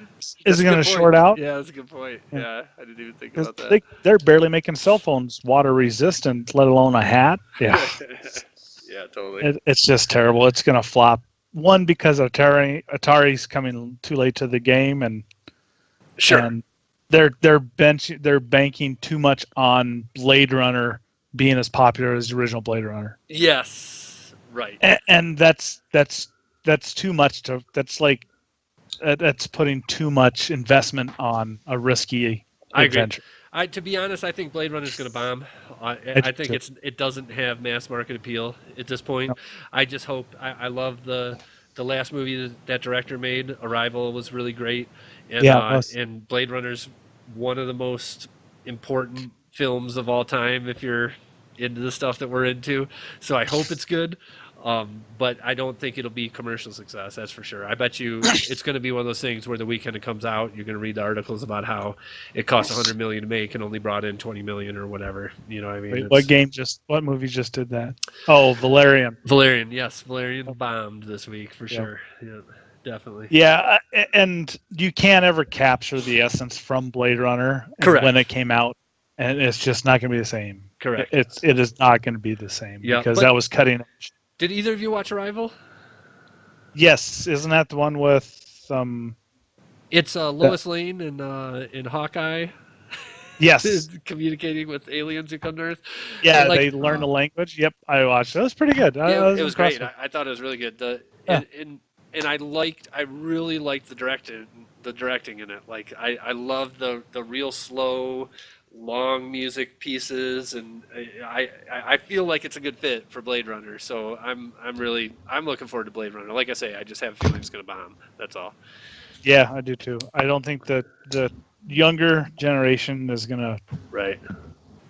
Is it going to short out? Yeah, that's a good point. Yeah, I didn't even think about that. They're barely making cell phones water resistant, let alone a hat. Yeah. Yeah, totally. It's just terrible. It's going to flop. One, because Atari's coming too late to the game, and they're banking too much on Blade Runner being as popular as the original Blade Runner. Yes, right. And that's too much that's putting too much investment on a risky adventure. I agree. To be honest, I think Blade Runner is going to bomb. I think it doesn't have mass market appeal at this point. No. I just hope. I love the last movie that director made. Arrival was really great. And, and Blade Runner's one of the most important films of all time if you're into the stuff that we're into. So I hope it's good, but I don't think it'll be commercial success, that's for sure. I bet you it's going to be one of those things where the weekend it comes out, you're going to read the articles about how it cost $100 million to make and only brought in $20 million or whatever. You know what I mean? Wait, what movie just did that? Oh, Valerian. Yes. Valerian bombed this week for sure. Yeah. Definitely. Yeah, and you can't ever capture the essence from Blade Runner when it came out, and it's just not going to be the same. Correct. It is not going to be the same because that was cutting edge. Did either of you watch Arrival? Yes, isn't that the one with It's Lois Lane in Hawkeye. Yes. Communicating with aliens who come to Earth. Yeah, they learn the language. Yep, I watched it. It was pretty good. Yeah, it was great. I thought it was really good. And I really liked the directing in it. Like I love the real slow, long music pieces, and I feel like it's a good fit for Blade Runner. So I'm looking forward to Blade Runner. Like I say, I just have a feeling it's gonna bomb. That's all. Yeah, I do too. I don't think that the younger generation is gonna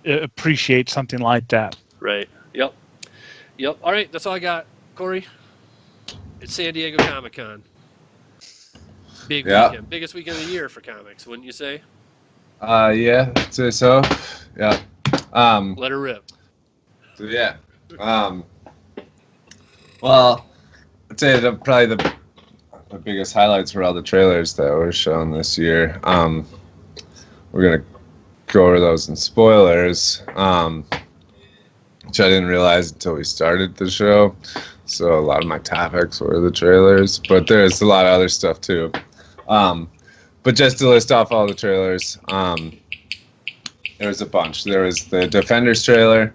appreciate something like that. Right. Yep. All right, that's all I got, Corey. It's San Diego Comic-Con. Big weekend. Biggest weekend of the year for comics, wouldn't you say? Yeah, I'd say so. Yeah. Let her rip. So yeah. Well, I'd say probably the biggest highlights were all the trailers that were shown this year. We're gonna go over those in spoilers, which I didn't realize until we started the show. So a lot of my topics were the trailers, but there's a lot of other stuff too. But just to list off all the trailers, there was a bunch. There was the Defenders trailer.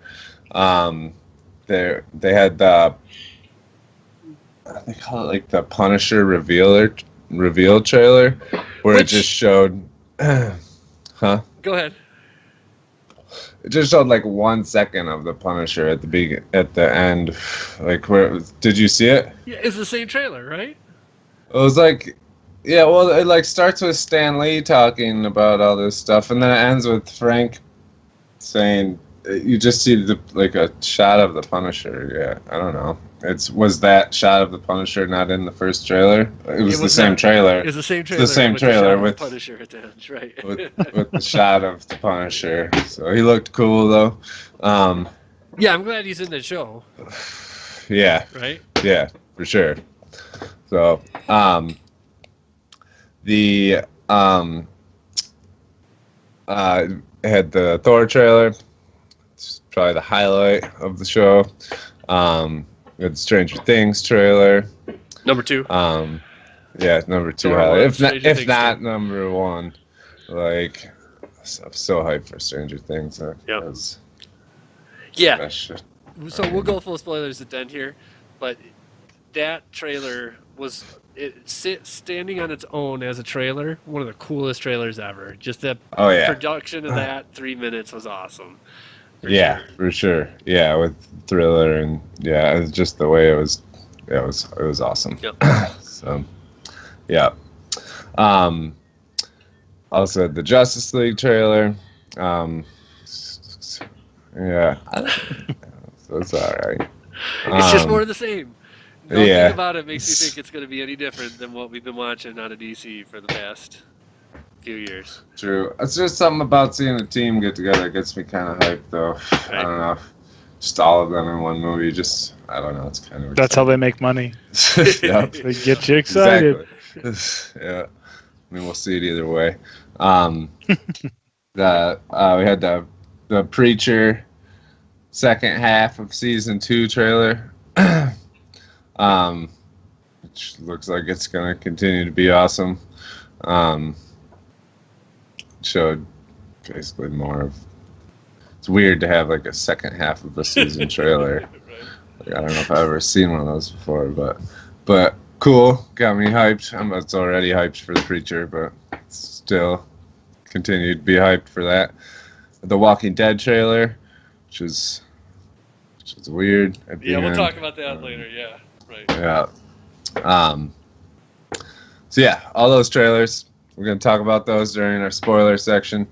They had the, they call it like the Punisher reveal trailer, where it just showed, huh? Go ahead. It just showed like 1 second of the Punisher at the end, like where it was, did you see it? Yeah, it's the same trailer, right? It was like, yeah, well, it like starts with Stan Lee talking about all this stuff, and then it ends with Frank saying, you just see like a shot of the Punisher. Yeah, I don't know. Was that shot of the Punisher not in the first trailer? It was the same trailer. It's the same trailer. The same trailer with the Punisher at the end, right? with the shot of the Punisher. So he looked cool though. Yeah, I'm glad he's in the show. Yeah. Right? Yeah, for sure. So, had the Thor trailer. It's probably the highlight of the show. We had the Stranger Things trailer. Number 2. Yeah, number 2 Thor highlight. If Things not too. number 1. Like, I'm so hyped for Stranger Things. Yep. Yeah. That shit. So we'll go full spoilers at the end here, but that trailer was standing on its own as a trailer, one of the coolest trailers ever. Just the Oh yeah. production of that 3 minutes was awesome. For sure. Yeah, with Thriller and yeah, it was just the way it was. Yeah, it was awesome. Yep. So, yeah. Also the Justice League trailer. Yeah. So it's all right. It's just more of the same. Nothing yeah. about it makes me think it's going to be any different than what we've been watching out of DC for the past few years. True. It's just something about seeing a team get together that gets me kind of hyped, though. Right. I don't know. Just all of them in one movie. Just, I don't know. It's kind of. That's how they make money. Yep. They get you excited. Exactly. Yeah. I mean, we'll see it either way. We had the Preacher second half of season 2 trailer. Which looks like it's gonna continue to be awesome. Showed basically more of. It's weird to have like a second half of a season trailer. Like, I don't know if I've ever seen one of those before, but cool. Got me hyped. It's already hyped for the Preacher, but still continue to be hyped for that. The Walking Dead trailer, which is weird. Yeah, we'll talk about that later. Yeah, right. Yeah. So yeah, all those trailers. We're gonna talk about those during our spoiler section.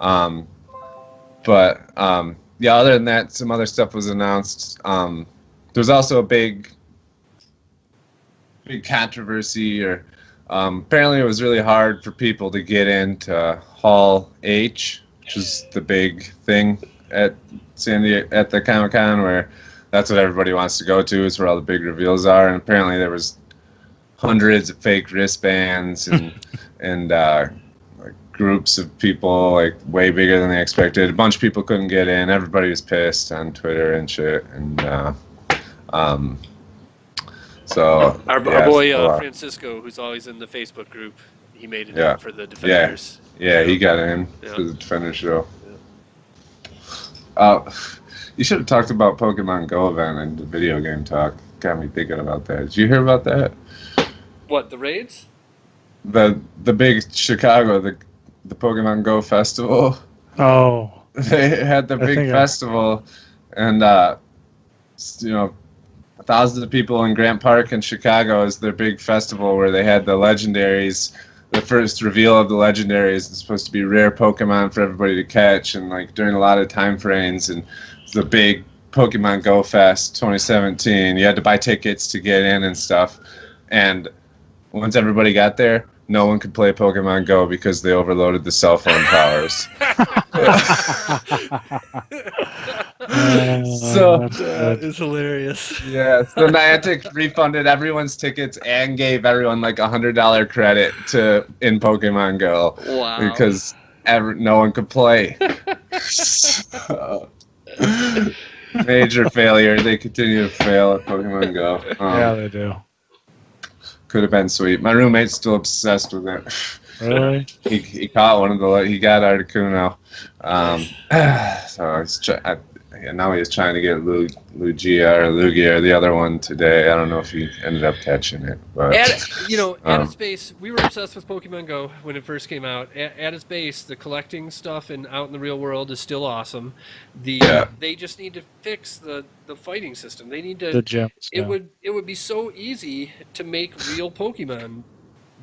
Yeah, other than that, some other stuff was announced. There's also a big controversy, or apparently it was really hard for people to get into Hall H, which is the big thing at San Diego at the Comic-Con, where that's what everybody wants to go to. Is where all the big reveals are, and apparently there was hundreds of fake wristbands and like groups of people like way bigger than they expected. A bunch of people couldn't get in. Everybody was pissed on Twitter and shit. And so our boy Francisco, who's always in the Facebook group, he made it in for the Defenders. Yeah, he got in for the Defenders show. You should have talked about Pokemon Go event and the video game talk. Got me thinking about that. Did you hear about that? What, the raids? The big Chicago, the Pokemon Go festival. Oh. They had the big festival, and thousands of people in Grant Park in Chicago is their big festival where they had the legendaries. The first reveal of the legendaries is supposed to be rare Pokemon for everybody to catch, and like during a lot of time frames, and it's the big Pokemon Go Fest 2017. You had to buy tickets to get in and stuff, and once everybody got there, no one could play Pokemon Go because they overloaded the cell phone towers. So that is hilarious. yeah, so Niantic refunded everyone's tickets and gave everyone like $100 credit in Pokemon Go. Wow. Because no one could play. Major failure. They continue to fail at Pokemon Go. Yeah, they do. Could have been sweet. My roommate's still obsessed with it. Really? He caught one of the. He got Articuno. So now he's trying to get Lugia, the other one today. I don't know if he ended up catching it. But at its base, we were obsessed with Pokemon Go when it first came out. At its base, the collecting stuff and out in the real world is still awesome. They just need to fix the fighting system. They need to. The gems. It would be so easy to make real Pokemon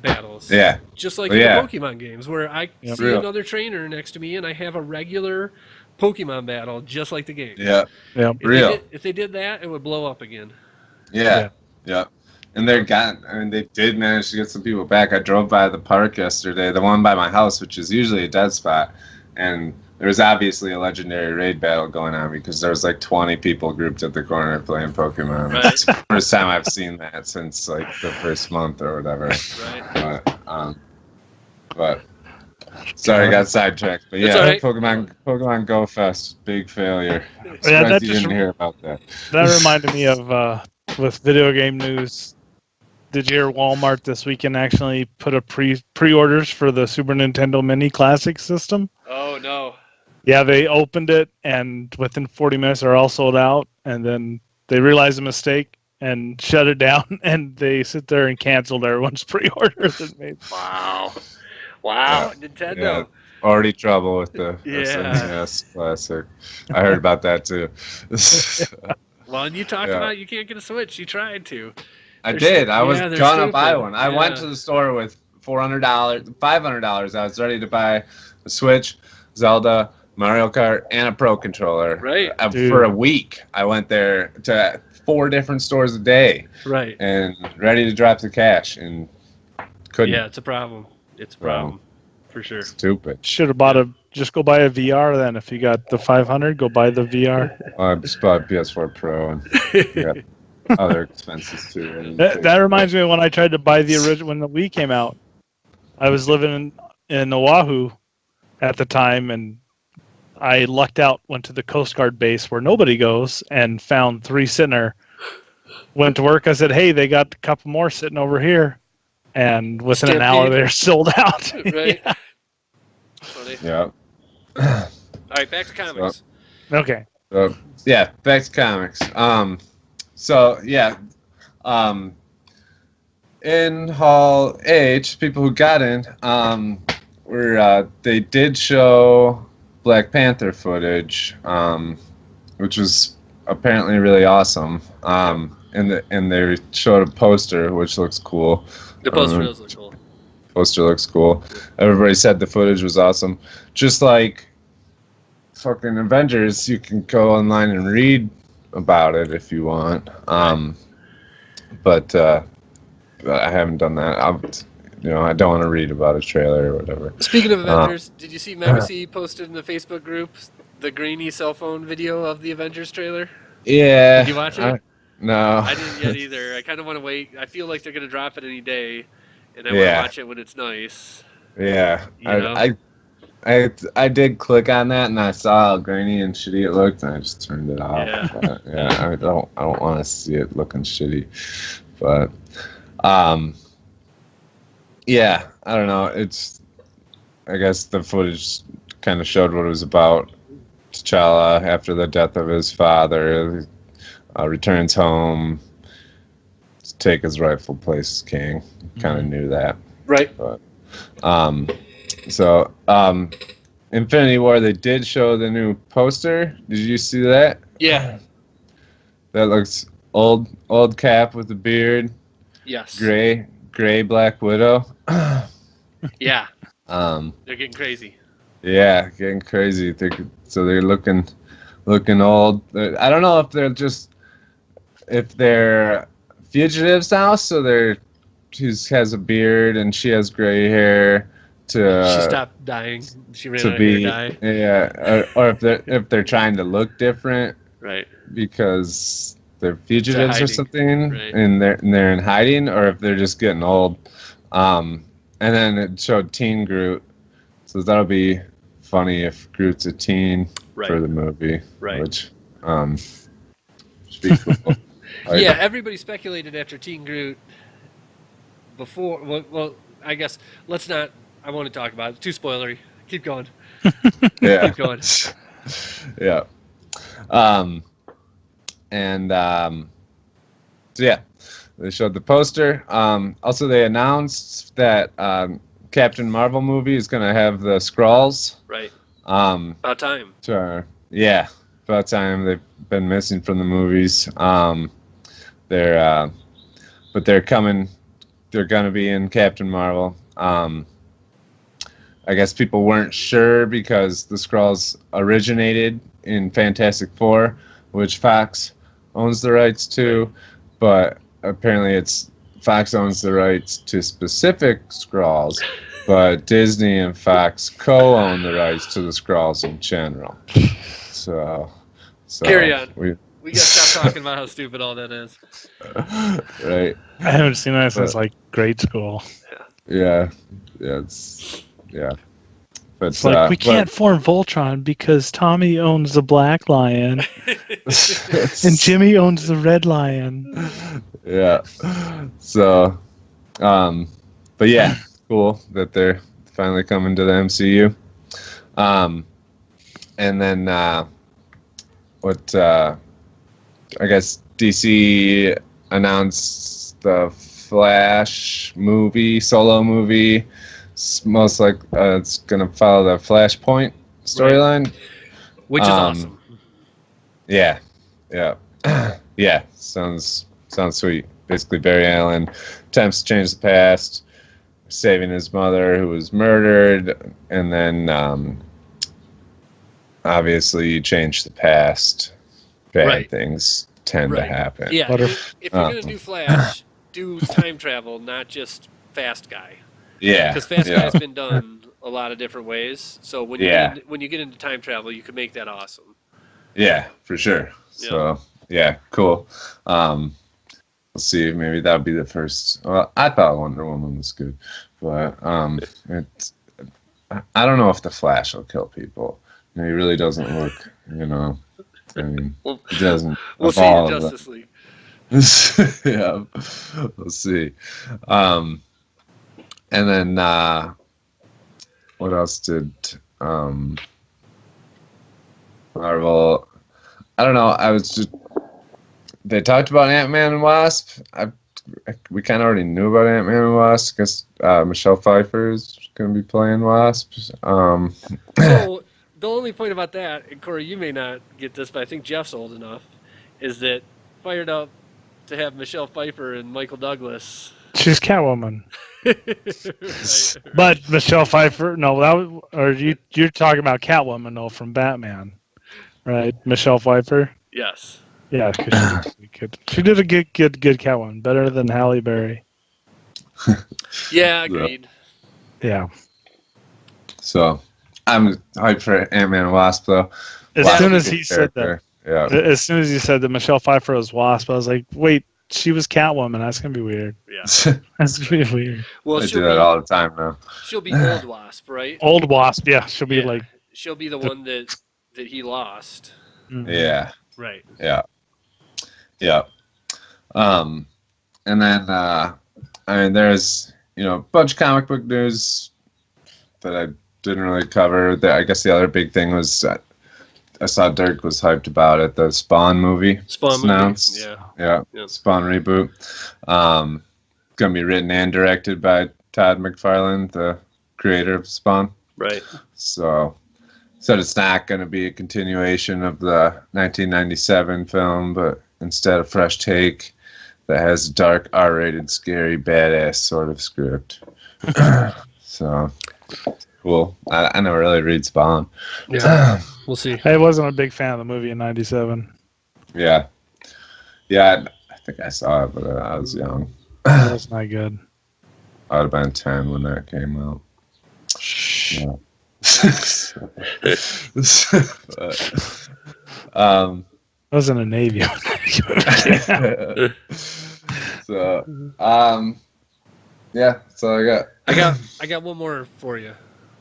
battles. Yeah. Just like in the Pokemon games, where I see Real. another trainer next to me and I have a regular Pokemon battle, just like the game. Yeah. Yeah. If they did that, it would blow up again. Yeah. And they did manage to get some people back. I drove by the park yesterday, the one by my house, which is usually a dead spot, and there was obviously a legendary raid battle going on because there was like 20 people grouped at the corner playing Pokemon. Right. It's the first time I've seen that since like the first month or whatever. Right. But sorry, I got sidetracked. But yeah, right. Pokemon Go Fest, big failure. Yeah, Surprised you didn't hear about that. That reminded me of with video game news. Did you hear Walmart this weekend actually put a pre-orders for the Super Nintendo Mini Classic system? Oh no. Yeah, they opened it, and within 40 minutes they're all sold out, and then they realized a mistake and shut it down, and they sit there and canceled everyone's pre-orders. Wow. Yeah. Nintendo. Yeah. Already trouble with the Yeah. SNES Classic. I heard about that too. Well, and you talked about you can't get a Switch. You tried to. I did. I was gonna buy one. I Yeah. went to the store with $400, $500. I was ready to buy a Switch, Zelda, Mario Kart, and a Pro controller. Right. For a week, I went there to 4 different stores a day. Right. And ready to drop the cash and couldn't. Yeah, it's a problem. It's a problem. For sure. Stupid. Should have just go buy a VR then. If you got the 500, go buy the VR. I just bought a PS4 Pro and got other expenses too. That reminds me of when I tried to buy the original when the Wii came out. I was living in Oahu at the time, and I lucked out, went to the Coast Guard base where nobody goes, and found 3 sitting there. Went to work. I said, "Hey, they got a couple more sitting over here," and within an hour they're sold out. Right. Yeah. Funny. Yeah. All right, back to comics. Okay. Yeah, back to comics. In Hall H, people who got in, they did show Black Panther footage, which was apparently really awesome. And they showed a poster, which looks cool. The poster does look cool. Poster looks cool. Everybody said the footage was awesome. Just like fucking Avengers, you can go online and read about it if you want. But I haven't done that. I don't want to read about a trailer or whatever. Speaking of Avengers, did you see Maxie posted in the Facebook group the grainy cell phone video of the Avengers trailer? Yeah. Did you watch it? No. I didn't yet either. I kind of want to wait. I feel like they're going to drop it any day, and I want to watch it when it's nice. Yeah. You know? I did click on that and I saw how grainy and shitty it looked and I just turned it off. Yeah. But, I don't want to see it looking shitty. But yeah, I don't know. I guess the footage kind of showed what it was about. T'Challa, after the death of his father, returns home to take his rightful place as king. Kind of knew that. Right. But Infinity War, they did show the new poster. Did you see that? Yeah. That looks old Cap with the beard. Yes. Gray Black Widow. Yeah. They're getting crazy. Yeah, getting crazy. They're looking old. I don't know if they're fugitives now, so they're has a beard and she has gray hair to she stopped dying. She ran to out of be hair dye. yeah, or if they're trying to look different Right. because they're fugitives or hiding, something, right. and they're in hiding, or if they're just getting old. And then it showed Teen Groot, so that'll be funny if Groot's a teen for the movie, Right. which should be cool. Yeah, everybody speculated after Teen Groot before. Well, I guess let's not. I want to talk about it. Too spoilery. Keep going. Yeah. Keep going. Yeah. So yeah, they showed the poster. Also, they announced that Captain Marvel movie is going to have the Skrulls. Right. About time. Yeah, about time. They've been missing from the movies. But they're coming. They're going to be in Captain Marvel. I guess people weren't sure because the Skrulls originated in Fantastic Four, which Fox owns the rights to, but apparently Fox owns the rights to specific Skrulls, but Disney and Fox co-own the rights to the Skrulls in general. So Carry on. We gotta stop talking about how stupid all that is. Right. I haven't seen that since like grade school. Yeah. But It's like we can't form Voltron because Tommy owns the black lion and Jimmy owns the red lion. Yeah. So, but yeah, cool that they're finally coming to the MCU. And then I guess DC announced the Flash solo movie. It's most like it's gonna follow the Flashpoint storyline, which is awesome. Yeah. Yeah. Sounds sweet. Basically, Barry Allen attempts to change the past, saving his mother who was murdered, and then obviously you change the past, bad things tend to happen. Yeah, if you're gonna do Flash, do time travel, not just Fast Guy. Yeah, because Fast Guy's been done a lot of different ways. So when you get into time travel, you can make that awesome. Yeah, for sure. Yeah. So yeah, cool. We'll see. Maybe that'll be the first. Well, I thought Wonder Woman was good, but I don't know if the Flash will kill people. He really doesn't look. I mean, he doesn't. We'll see in Justice League. Yeah, we'll see. And then what else did Marvel? I don't know. They talked about Ant-Man and Wasp. We kind of already knew about Ant-Man and Wasp because Michelle Pfeiffer is going to be playing Wasp. So the only point about that, and Corey, you may not get this, but I think Jeff's old enough, is that fired up to have Michelle Pfeiffer and Michael Douglas. She's Catwoman. Right. But Michelle Pfeiffer, you're talking about Catwoman, though, from Batman, right? Michelle Pfeiffer. Yes. Yeah, she did a good Catwoman, better than Halle Berry. Yeah, agreed. Yeah. So I'm hyped for Ant-Man and Wasp, though. As soon as he said that, yeah. As soon as he said that Michelle Pfeiffer was Wasp, I was like, wait. She was Catwoman. That's gonna be weird. Yeah, that's gonna be weird. Well, I do that all the time now. She'll be Old Wasp, right? Old Wasp, yeah. She'll be like. She'll be the one that he lost. Mm-hmm. Yeah. Right. Yeah. Yeah. And then there's a bunch of comic book news that I didn't really cover. I guess the other big thing was I saw Dirk was hyped about it. The Spawn movie. Announced. Yeah. Spawn reboot. Gonna be written and directed by Todd McFarlane, the creator of Spawn. Right. So it's not gonna be a continuation of the 1997 film, but instead a fresh take that has a dark, R-rated, scary, badass sort of script. So cool. I never really read Spawn. Yeah. We'll see. I wasn't a big fan of the movie in '97. Yeah. I think I saw it, but I was young. That's not good. I would have been 10 when that came out. Yeah. I was in the Navy. So, yeah. So I got. I got one more for you.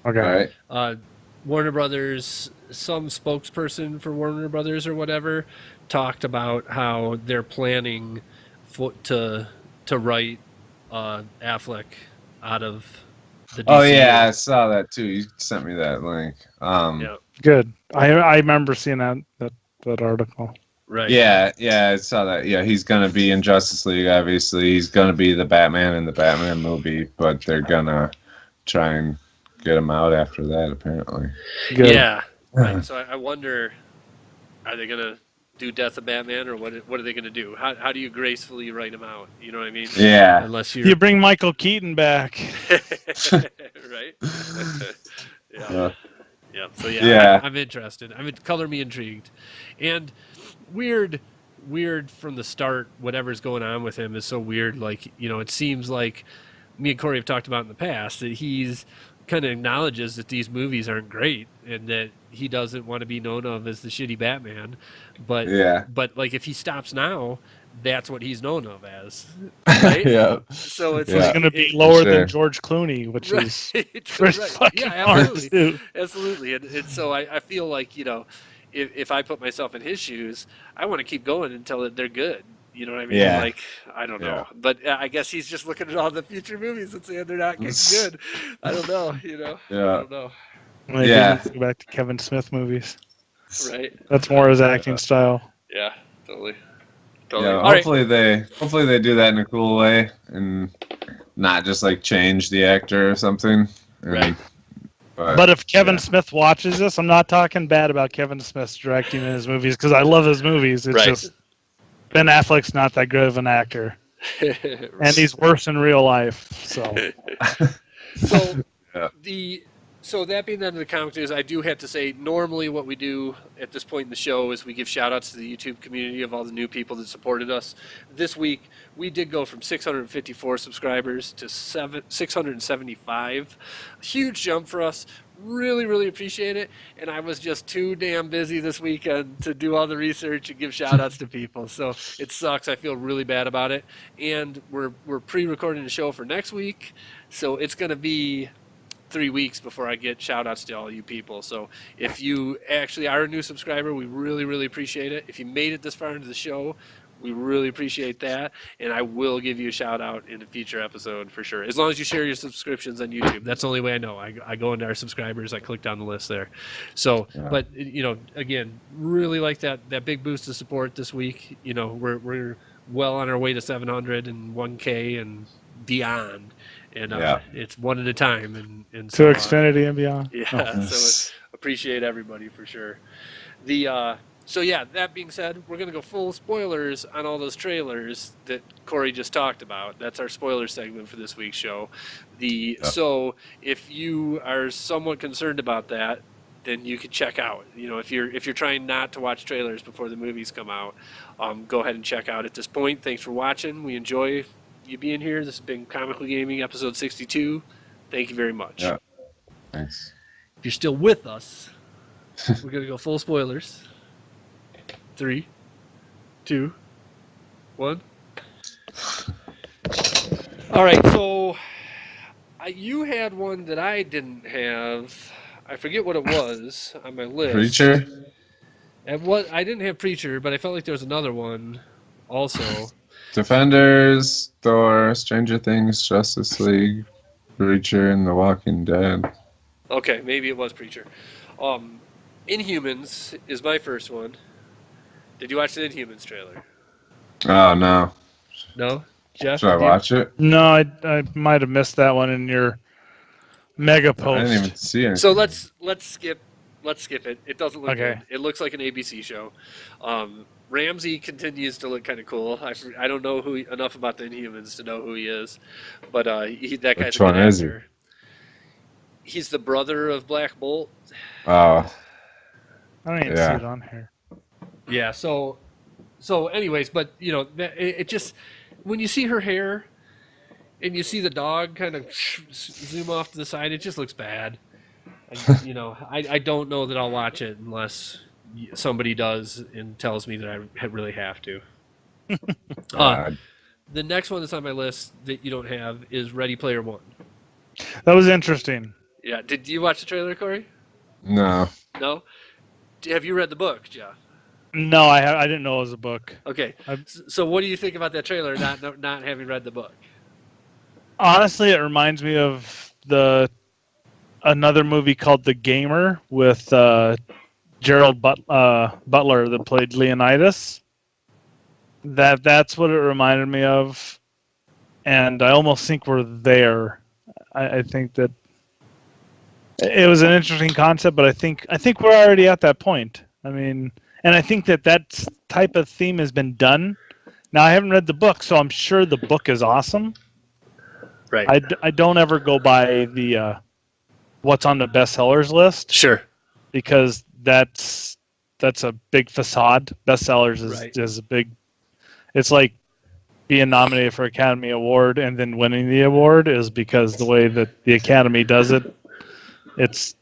Okay. All right. Warner Brothers, some spokesperson for Warner Brothers or whatever, talked about how they're planning to write Affleck out of the DCU. Oh yeah, I saw that too. You sent me that link. Yeah. Good. I remember seeing that article. Right. Yeah, I saw that. Yeah, he's gonna be in Justice League. Obviously, he's gonna be the Batman in the Batman movie, but they're gonna try and get him out after that. Apparently. Good. Yeah. Right. So I wonder, are they gonna do Death of Batman, or what are they gonna do? How do you gracefully write him out? You know what I mean? Yeah. Unless You bring Michael Keaton back. Right. Yeah. Yeah. So Yeah. I'm interested. Color me intrigued, and weird from the start. Whatever's going on with him is so weird. Like, it seems like me and Corey have talked about in the past that he's kind of acknowledges that these movies aren't great and that he doesn't want to be known of as the shitty Batman. But like if he stops now, that's what he's known of as. Right? Yeah. So it's He's like, going to be lower sure. than George Clooney, which is pretty right. fucking Yeah, hard absolutely. to do. Absolutely. And so I feel like, if I put myself in his shoes, I want to keep going until they're good. You know what I mean? Yeah. Like, I don't know. But I guess he's just looking at all the future movies and saying they're not getting good. I don't know, Yeah. I don't know. Maybe Yeah. he needs to go back to Kevin Smith movies. Right? That's more his acting style. Yeah, totally. Yeah, All right. hopefully they do that in a cool way and not just like change the actor or something. Right. But if Kevin Smith watches this, I'm not talking bad about Kevin Smith's directing in his movies because I love his movies. It's just Ben Affleck's not that good of an actor, and he's worse in real life. So, So that being the end of the comic news, I do have to say, normally what we do at this point in the show is we give shout-outs to the YouTube community of all the new people that supported us. This week, we did go from 654 subscribers to 675. Huge jump for us. Really, really appreciate it. And I was just too damn busy this weekend to do all the research and give shout-outs to people. So it sucks. I feel really bad about it. And we're pre-recording the show for next week. So it's going to be 3 weeks before I get shout outs to all you people. So if you actually are a new subscriber, we really, really appreciate it. If you made it this far into the show, we really appreciate that. And I will give you a shout out in a future episode for sure. As long as you share your subscriptions on YouTube. That's the only way I know. I go into our subscribers, I click down the list there. So, but again, really like that big boost of support this week. We're well on our way to 700 and 1K and beyond. And it's one at a time, and to Xfinity and beyond. Yeah, so appreciate everybody for sure. So that being said, we're gonna go full spoilers on all those trailers that Corey just talked about. That's our spoiler segment for this week's show. So if you are somewhat concerned about that, then you can check out. If you're trying not to watch trailers before the movies come out, go ahead and check out at this point. Thanks for watching. We enjoy you being here. This has been Comically Gaming, episode 62. Thank you very much. Yeah. Thanks. If you're still with us, we're going to go full spoilers. 3, 2, 1. All right, so you had one that I didn't have. I forget what it was on my list. Preacher? I didn't have Preacher, but I felt like there was another one also. Defenders, Thor, Stranger Things, Justice League, Preacher, and The Walking Dead. Okay, maybe it was Preacher. Inhumans is my first one. Did you watch the Inhumans trailer? Oh, no. No? Jeff? Should I watch it? No, I might have missed that one in your mega post. I didn't even see it. So let's skip it. It doesn't look Okay. good. It looks like an ABC show. Ramsey continues to look kind of cool. I don't know enough about the Inhumans to know who he is, but that guy's Which a good one is actor. He's the brother of Black Bolt. Oh. I don't even see it on here. Yeah. So anyways, but it just when you see her hair, And you see the dog kind of zoom off to the side. It just looks bad. I don't know that I'll watch it unless somebody does and tells me that I really have to. Uh, The next one that's on my list that you don't have is Ready Player One. That was interesting. Yeah. Did you watch the trailer, Corey? no. No. Have you read the book, Jeff? No, I didn't know it was a book. Okay. So what do you think about that trailer? Not having read the book. Honestly, it reminds me of another movie called The Gamer with Gerald Butler that played Leonidas. That's what it reminded me of, and I almost think we're there. I think that it was an interesting concept, but I think we're already at that point. I mean, and I think that type of theme has been done. Now, I haven't read the book, so I'm sure the book is awesome. Right. I don't ever go by the what's on the bestsellers list. Sure. Because that's a big facade. Bestsellers is a big. It's like being nominated for Academy Award and then winning the award is because the way that the Academy does it, it's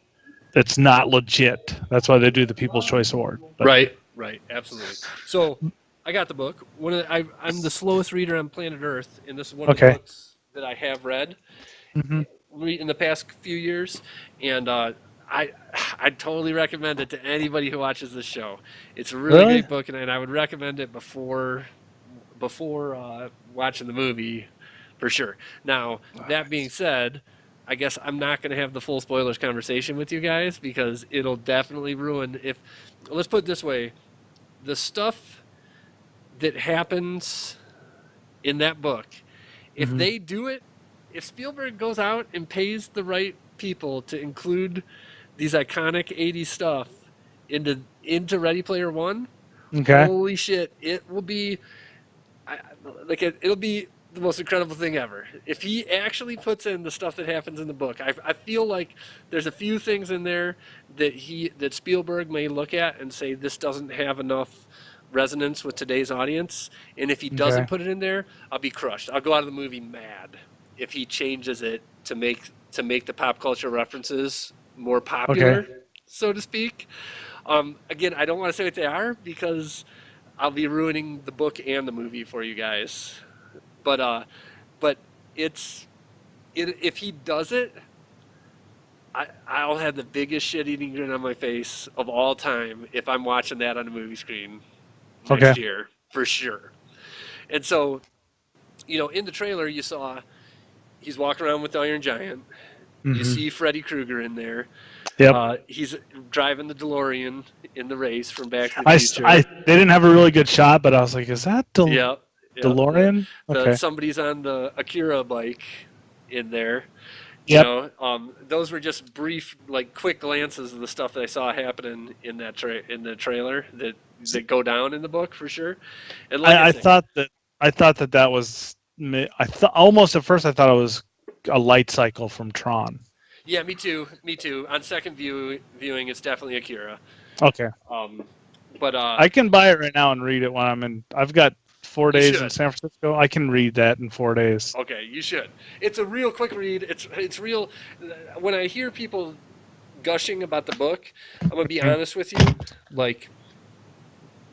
not legit. That's why they do the People's Choice Award. But, Right, absolutely. So I got the book. I'm the slowest reader on planet Earth, and this is one of the books that I have read in the past few years, and I'd totally recommend it to anybody who watches this show. It's a really great book, and I would recommend it before watching the movie, for sure. Now, that being said, I guess I'm not going to have the full spoilers conversation with you guys because it'll definitely ruin let's put it this way, the stuff that happens in that book, if they do it, if Spielberg goes out and pays the right people to include these iconic 80s stuff into Ready Player One, holy shit, it will be it'll be the most incredible thing ever. If he actually puts in the stuff that happens in the book, I feel like there's a few things in there that Spielberg may look at and say this doesn't have enough resonance with today's audience, and if he doesn't put it in there, I'll be crushed. I'll go out of the movie mad if he changes it to make the pop culture references more popular, so to speak. Again, I don't want to say what they are because I'll be ruining the book and the movie for you guys. But if he does it, I'll have the biggest shit-eating grin on my face of all time if I'm watching that on a movie screen next year, for sure. And so, in the trailer you saw he's walking around with the Iron Giant. You see Freddy Krueger in there. Yep. He's driving the DeLorean in the race from Back to the Future. They didn't have a really good shot, but I was like, is that Yep. DeLorean? Somebody's on the Akira bike in there. Yep. Those were just brief, quick glances of the stuff that I saw happening in that in the trailer that go down in the book for sure. And I thought that was. Almost at first I thought it was a light cycle from Tron. Yeah, me too. On second viewing, it's definitely Akira. Okay. But I can buy it right now and read it when I'm in. I've got 4 days in San Francisco. I can read that in 4 days. Okay, you should. It's a real quick read. It's real. When I hear people gushing about the book, I'm gonna be honest with you.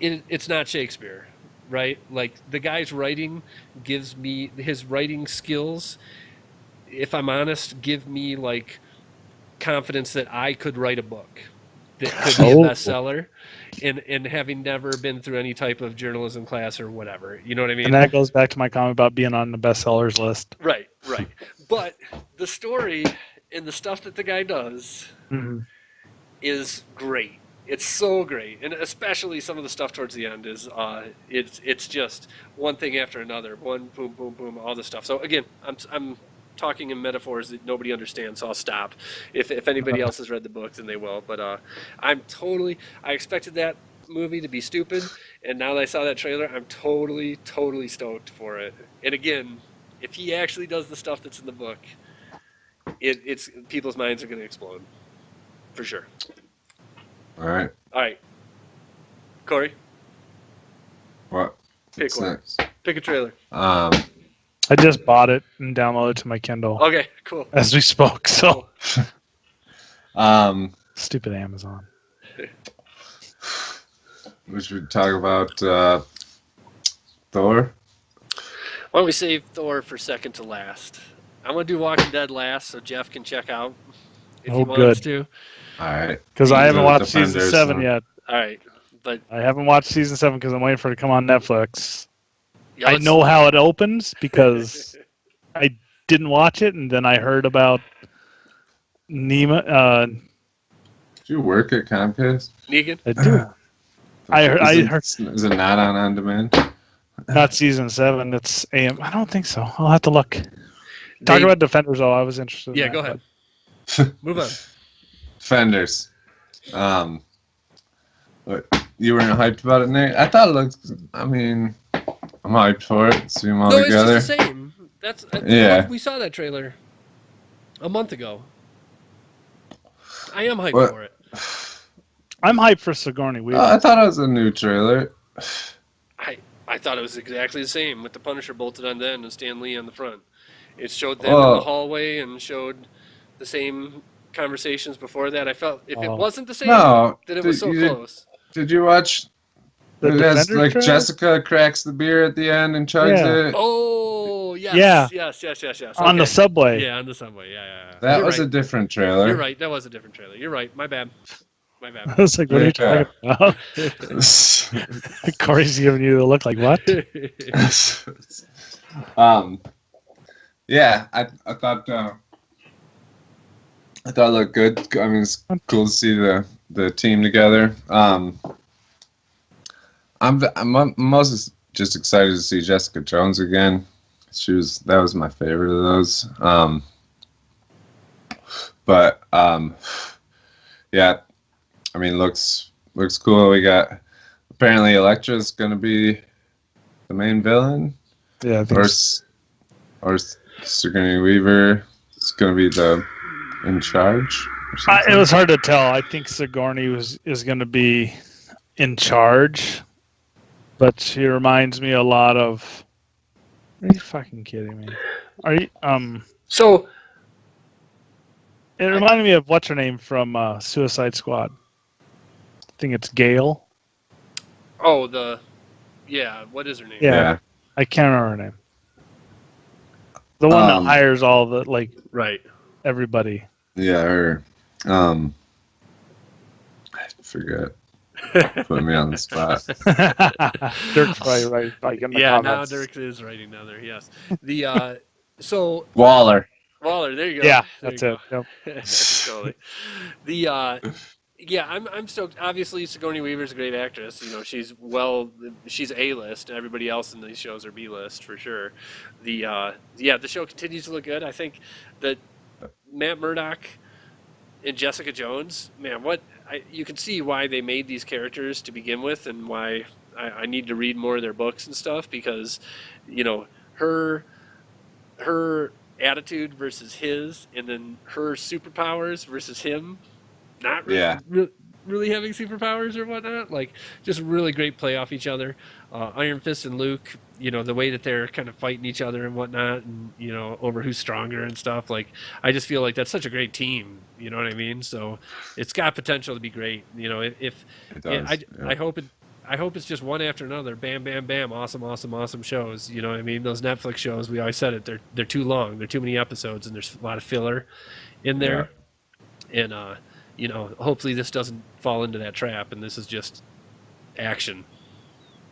It's not Shakespeare, right? The guy's writing gives me his writing skills. If I'm honest, give me confidence that I could write a book that could be a bestseller, and having never been through any type of journalism class or whatever, you know what I mean? And that goes back to my comment about being on the bestsellers list. Right. But the story and the stuff that the guy does is great. It's so great, and especially some of the stuff towards the end is it's just one thing after another, one boom, boom, boom, all this stuff. So again, I'm talking in metaphors that nobody understands, so I'll stop. If anybody else has read the book, then they will. But I expected that movie to be stupid, and now that I saw that trailer, I'm totally stoked for it. And again, if he actually does the stuff that's in the book, it's people's minds are going to explode, for sure. All right. Corey? What? Pick one. Pick a trailer. I just bought it and downloaded it to my Kindle Okay, cool. as we spoke. So Um, stupid Amazon. we should talk about Thor. Why don't we save Thor for second to last? I'm gonna do Walking Dead last, so Jeff can check out if he Oh, wants good. to. All right. Because I haven't With watched season Defenders, 7 huh? yet. All right, but I haven't watched season 7 because I'm waiting for it to come on Netflix. yeah, I let's- know how it opens because I didn't watch it, and then I heard about Nema. Do you work at Comcast? Negan. I do. I heard Is it not on demand? not season 7. It's AM. I don't think so. I'll have to look. Talk They- about Defenders. Oh, I was interested. Yeah, in go that, ahead. Move on. Fenders. What, you weren't hyped about it, Nate? I thought it looked. I mean, I'm hyped for it. See them all No, together. it's just the same. That's Yeah. We saw that trailer a month ago. I am hyped What? for it. I'm hyped for Sigourney Weaver. I thought it was a new trailer. I thought it was exactly the same with the Punisher bolted on the end and Stan Lee on the front. It showed them in Oh. the hallway and showed the same conversations before that. I felt if it Oh. wasn't the same, No. that it was so close. Did you watch? The It has, Defenders like trailer? Jessica cracks the beer at the end and chugs Yeah. it. Oh, yes. Yeah. Yes. On the Okay. subway. Yeah, on the subway. Yeah. That You're was right. a different trailer. You're right. That was a different trailer. You're right. My bad. I was like, what are you talking about? Corey's giving you a look like, what? Yeah, I thought it looked good. I mean, it's cool to see the team together. I'm most just excited to see Jessica Jones again. That was my favorite of those. Yeah, I mean, looks cool. We got apparently Elektra's gonna be the main villain, Yeah, I think or Sigourney Weaver is gonna be in charge. Or something. it was hard to tell. I think Sigourney is going to be in charge, but she reminds me a lot of. Are you fucking kidding me? Are you? So, It reminded me of what's her name from Suicide Squad. I think it's Gail. what is her name? Yeah. I can't remember her name. The one that Um, hires all the Right. everybody. Yeah, her. I forget. Put me on the spot. Dirk's probably right. Like in the Yeah, comments. now Dirk is writing down there. Yes. The so Waller. Waller, there you go. Yeah, There that's you it. go. Yep. Totally. The yeah, I'm stoked. Obviously, Sigourney Weaver's a great actress. You know, she's A-list. Everybody else in these shows are B-list for sure. The show continues to look good. I think that Matt Murdock and Jessica Jones, man, you can see why they made these characters to begin with, and why I need to read more of their books and stuff, because, you know, her attitude versus his, and then her superpowers versus him, not really, Yeah. really having superpowers or whatnot, like just really great play off each other. Iron Fist and Luke, you know, the way that they're kind of fighting each other and whatnot, and, you know, over who's stronger and stuff. Like, I just feel like that's such a great team. You know what I mean? So it's got potential to be great. You know, if It does. I hope it's just one after another. Bam, bam, bam. Awesome shows. You know what I mean? Those Netflix shows, we always said it. They're too long. They're too many episodes, and there's a lot of filler in there. And you know, hopefully this doesn't fall into that trap, and this is just action.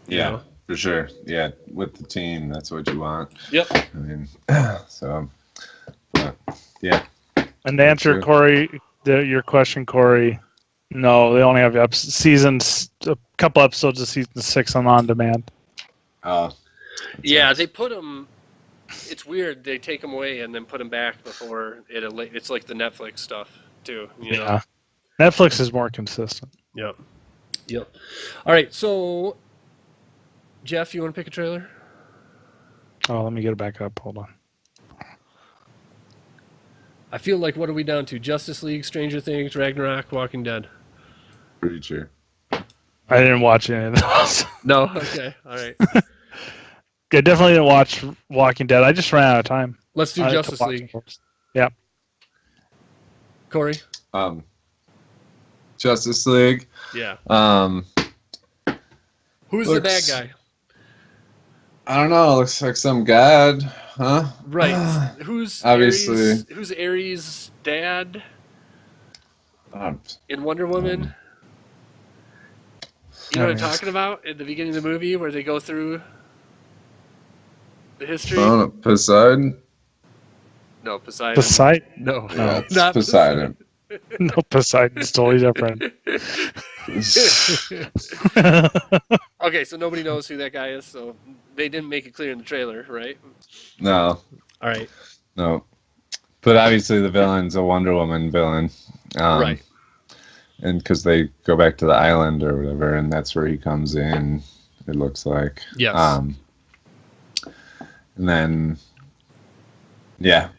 you Yeah, know? for sure. Yeah, with the team, that's what you want. Yep. I mean, so, but, yeah. And to answer True. Corey, your question, Corey, no, they only have a couple episodes of season 6 on demand. Yeah, they put them. It's weird. They take them away and then put them back before it. It's like the Netflix stuff too. You know? Yeah, Netflix is more consistent. Yep. All right. So, Jeff, you want to pick a trailer? Oh, let me get it back up. Hold on. I feel like, what are we down to? Justice League, Stranger Things, Ragnarok, Walking Dead. Preacher. I didn't watch any of those. No. Okay. All right. I definitely didn't watch Walking Dead. I just ran out of time. Let's do Justice League. Yeah. Corey? Justice League. Yeah. Who's Looks, the bad guy? I don't know. Looks like some god, huh? Right. Who's obviously Ares, who's Ares' dad in Wonder Woman? You know what I'm talking about? At the beginning of the movie where they go through the history? Poseidon? No, Poseidon. Poseidon? No. Yeah, it's not Poseidon. No, Poseidon's totally different. Okay, so nobody knows who that guy is, so they didn't make it clear in the trailer, right? No. All right. No. But obviously the villain's a Wonder Woman villain. Right. And because they go back to the island or whatever, and that's where he comes in, it looks like. Yes. And then, yeah.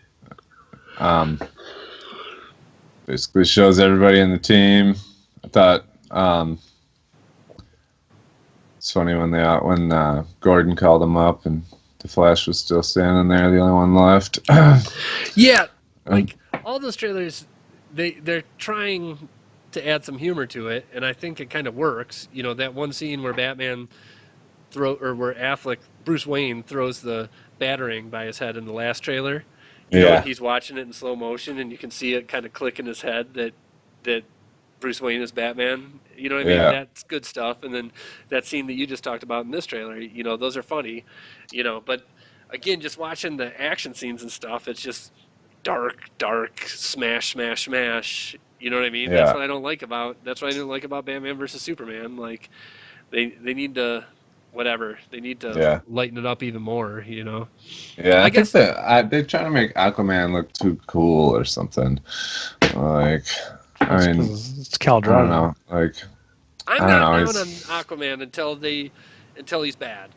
Basically shows everybody in the team. I thought it's funny when Gordon called him up and the Flash was still standing there, the only one left. Yeah, like all those trailers, they're trying to add some humor to it, and I think it kind of works. You know, that one scene where where Bruce Wayne throws the batarang by his head in the last trailer. You know, he's watching it in slow motion, and you can see it kind of click in his head that Bruce Wayne is Batman. You know what I mean? Yeah. That's good stuff. And then that scene that you just talked about in this trailer, you know, those are funny. You know, but again, just watching the action scenes and stuff, it's just dark, smash. You know what I mean? Yeah. That's what I don't like about. That's what I didn't like about Batman versus Superman. Like, they need to. Whatever, they need to lighten it up even more, you know. Yeah, I guess that they're trying to make Aquaman look too cool or something. Like, I mean, it's Cal I don't know. Like, I'm not down on Aquaman until he's bad.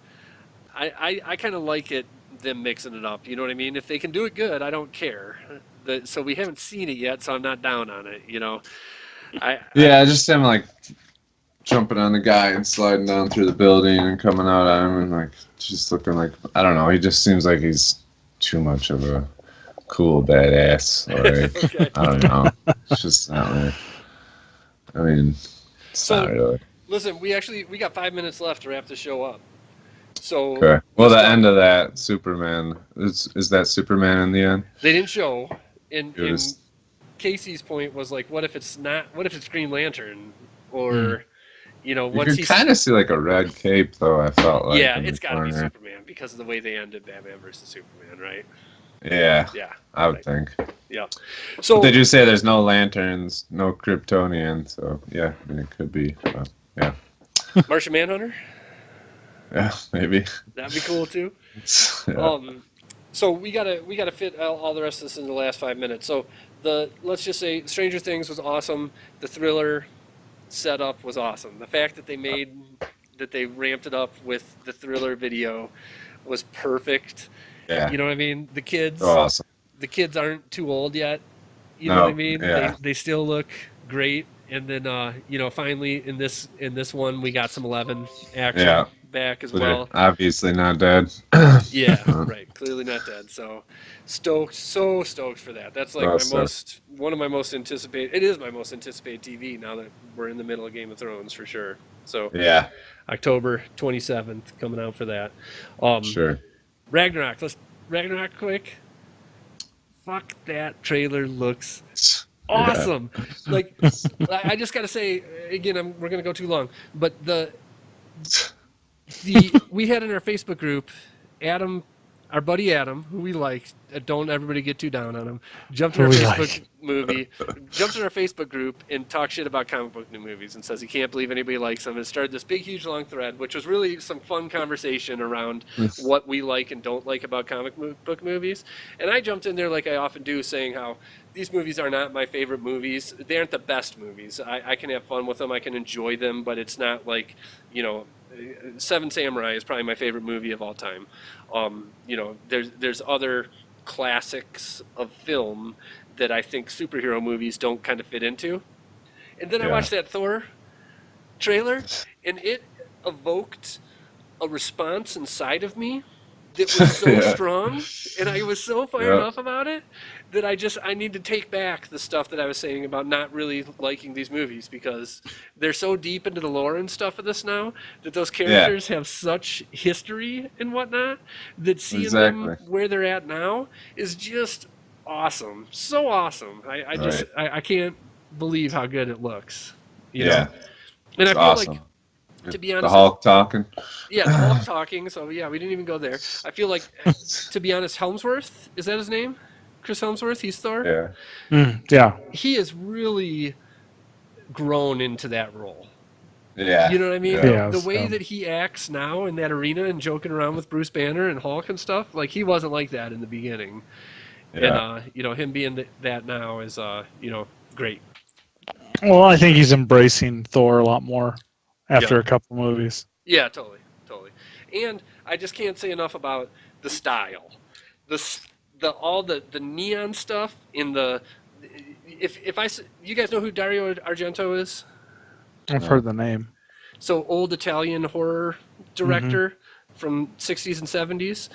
I kind of like them mixing it up. You know what I mean? If they can do it good, I don't care. So we haven't seen it yet, so I'm not down on it. You know. Just him like jumping on the guy and sliding down through the building and coming out at him and like just looking like, I don't know, he just seems like he's too much of a cool badass. Like, okay. I don't know. It's just not really. I mean, it's not really. Listen, we got 5 minutes left to wrap the show up. So okay. Well, the end of that Superman is that Superman in the end? They didn't show. And Casey's point was like, what if it's Green Lantern or you know, you could kind of see like a red cape, though. I felt like it's got to be Superman because of the way they ended Batman versus Superman, right? Yeah, I would think. Yeah. So but they do say there's no lanterns, no Kryptonian, so yeah, I mean it could be. Yeah. Martian Manhunter. Yeah, maybe. That'd be cool too. Yeah. So we gotta fit all the rest of this in the last 5 minutes. So let's just say Stranger Things was awesome. The thriller setup was awesome. The fact that they ramped it up with the thriller video was perfect. Yeah. You know what I mean? The kids awesome. The kids aren't too old yet. You know what I mean? Yeah. They still look great. And then you know, finally in this one we got some 11 action back as well. Obviously not dead. Yeah, right. Clearly not dead. So stoked for that. That's like one of my most anticipated. It is my most anticipated TV now that we're in the middle of Game of Thrones for sure. So yeah, October 27th coming out for that. Sure. Ragnarok. Let's Ragnarok quick. Fuck, that trailer looks awesome. Like, I just gotta say again, we're gonna go too long, but we had in our Facebook group, Adam, our buddy Adam, who we like, don't everybody get too down on him, jumped in our Facebook group and talked shit about comic book new movies and says he can't believe anybody likes them, and started this big, huge, long thread, which was really some fun conversation around what we like and don't like about comic book movies. And I jumped in there like I often do, saying how these movies are not my favorite movies. They aren't the best movies. I can have fun with them. I can enjoy them, but it's not like, you know, Seven Samurai is probably my favorite movie of all time. You know, there's other classics of film that I think superhero movies don't kind of fit into. And then I watched that Thor trailer, and it evoked a response inside of me that was so Yeah. strong, and I was so fired up about it that I need to take back the stuff that I was saying about not really liking these movies, because they're so deep into the lore and stuff of this now that those characters have such history and whatnot that seeing them Exactly. where they're at now is just awesome. So awesome. I can't believe how good it looks. You know? And It's I feel awesome. like, to be The honest, Hulk talking. yeah, the Hulk talking. So yeah, we didn't even go there. I feel like, to be honest, Helmsworth, is that his name? Chris Helmsworth, he's Thor. Yeah. Yeah. He has really grown into that role. Yeah. You know what I mean? Yeah. The way so- that he acts now in that arena and joking around with Bruce Banner and Hulk and stuff, like he wasn't like that in the beginning. Yeah. And him being that now is great. Well, I think he's embracing Thor a lot more after a couple movies. Yeah, totally. And I just can't say enough about the style, all the neon stuff in the. You guys know who Dario Argento is? I've heard the name. So old Italian horror director from 60s and 70s.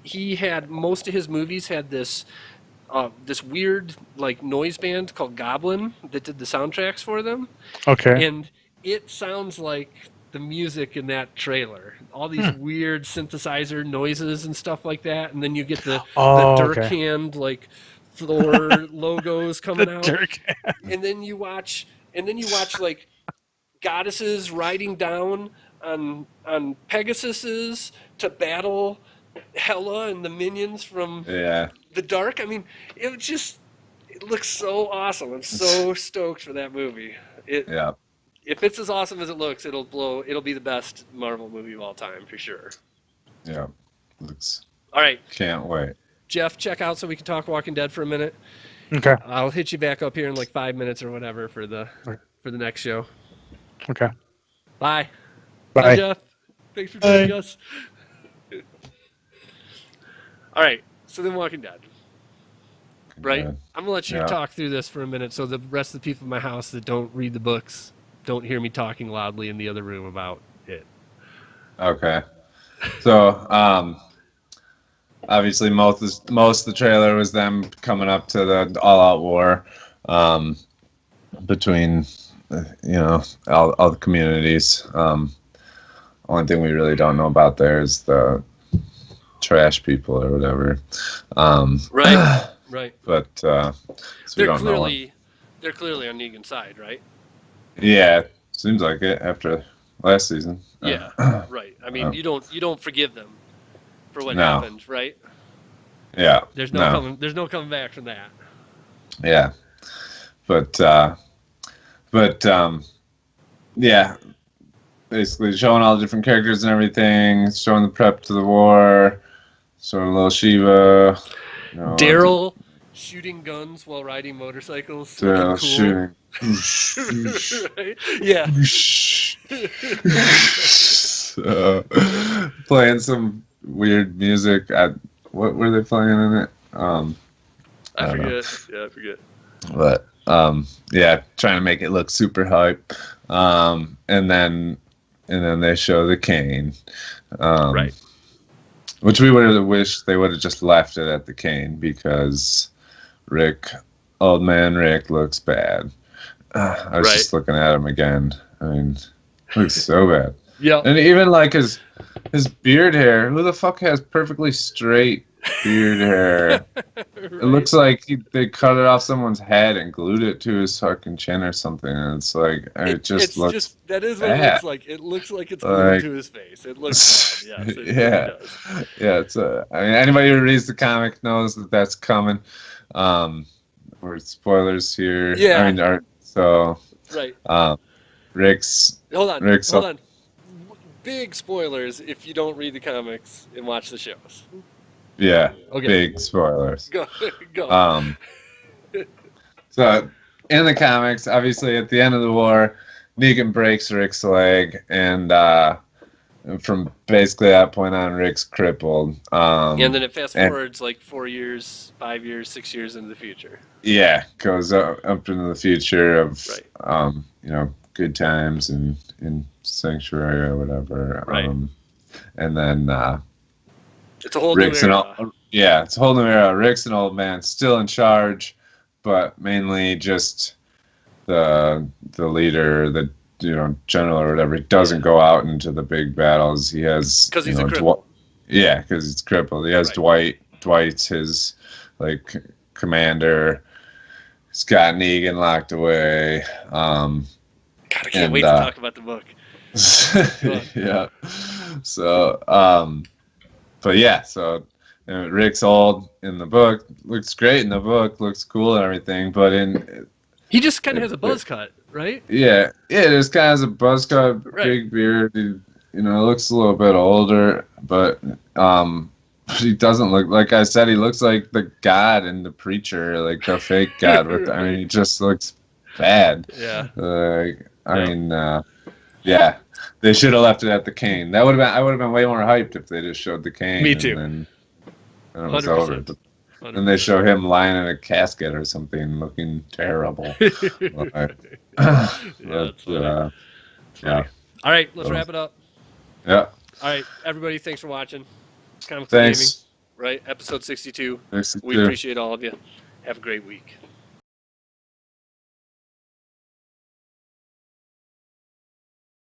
He had most of his movies had this weird like noise band called Goblin that did the soundtracks for them. Okay. And it sounds like the music in that trailer. All these weird synthesizer noises and stuff like that, and then you get the Dirk hand like Thor logos coming out. And then you watch like goddesses riding down on Pegasuses to battle Hela and the minions from the Dark. I mean, it looks so awesome. I'm so stoked for that movie. If it's as awesome as it looks, it'll be the best Marvel movie of all time for sure. Yeah. Looks. All right. Can't wait. Jeff, check out so we can talk Walking Dead for a minute. Okay. I'll hit you back up here in like 5 minutes or whatever for the next show. Okay. Bye. Bye. Jeff. Thanks for joining us. All right. So then Walking Dead. Right? Yeah. I'm going to let you talk through this for a minute so the rest of the people in my house that don't read the books don't hear me talking loudly in the other room about it. Okay. So, obviously, most of the trailer was them coming up to the all-out war between, all the communities. Only thing we really don't know about there is the trash people or whatever. Right. But so we don't know. They're clearly on Negan's side, right? Yeah, seems like it after last season. Yeah, right. I mean, you don't forgive them for what happened, right? Yeah. There's no coming back from that. Yeah. But yeah, basically showing all the different characters and everything, showing the prep to the war, showing a little Shiva. Daryl shooting guns while riding motorcycles. Daryl cool. shooting. Right? Yeah. Playing some weird music. What were they playing in it? I forget. Yeah, I forget. But trying to make it look super hype. And then they show the cane. Right. Which we would have wished they would have just left it at the cane, because old man Rick looks bad. I was just looking at him again. I mean, looks so bad. Yeah. And even like his beard hair. Who the fuck has perfectly straight beard hair? It looks like they cut it off someone's head and glued it to his fucking chin or something. And it's like it just looks. That is what bad. it looks like. It looks like it's glued to his face. It looks bad. Yes, it does. Yeah. It's I mean, anybody who reads the comic knows that that's coming. We're spoilers here. Yeah. I mean, so. Right. Rick's. Hold on. Big spoilers if you don't read the comics and watch the shows. Yeah. Okay. Big spoilers. Go. So in the comics, obviously at the end of the war, Negan breaks Rick's leg, and from basically that point on, Rick's crippled. And then it fast forwards like 4 years, 5 years, 6 years into the future. Yeah, goes up into the future of good times and in Sanctuary or whatever. Right. And then It's a whole Rick's new an era. it's a whole new era. Rick's an old man, still in charge, but mainly just the leader, the general or whatever. He doesn't go out into the big battles. He has Because he's a cripple. because he's crippled. He has Dwight. Dwight's his commander. He's got Negan locked away. God, I can't wait to talk about the book. Yeah. So, but yeah, so Rick's old in the book, looks great in the book, looks cool and everything, but he just kind of has a buzz cut, right? Yeah, just kind of has a buzz cut, big beard. He, looks a little bit older, but he doesn't look, like I said, he looks like the God in The Preacher, like the fake God. He just looks bad. Yeah. Yeah, they should have left it at the cane. I would have been way more hyped if they just showed the cane. Me too. And then it was 100%. over. But then they show him lying in a casket or something, looking terrible. Yeah. All right, let's wrap it up. Yeah. All right, everybody, thanks for watching. Comically Thanks. Gaming, right? Episode 62. Thanks. We appreciate all of you. Have a great week.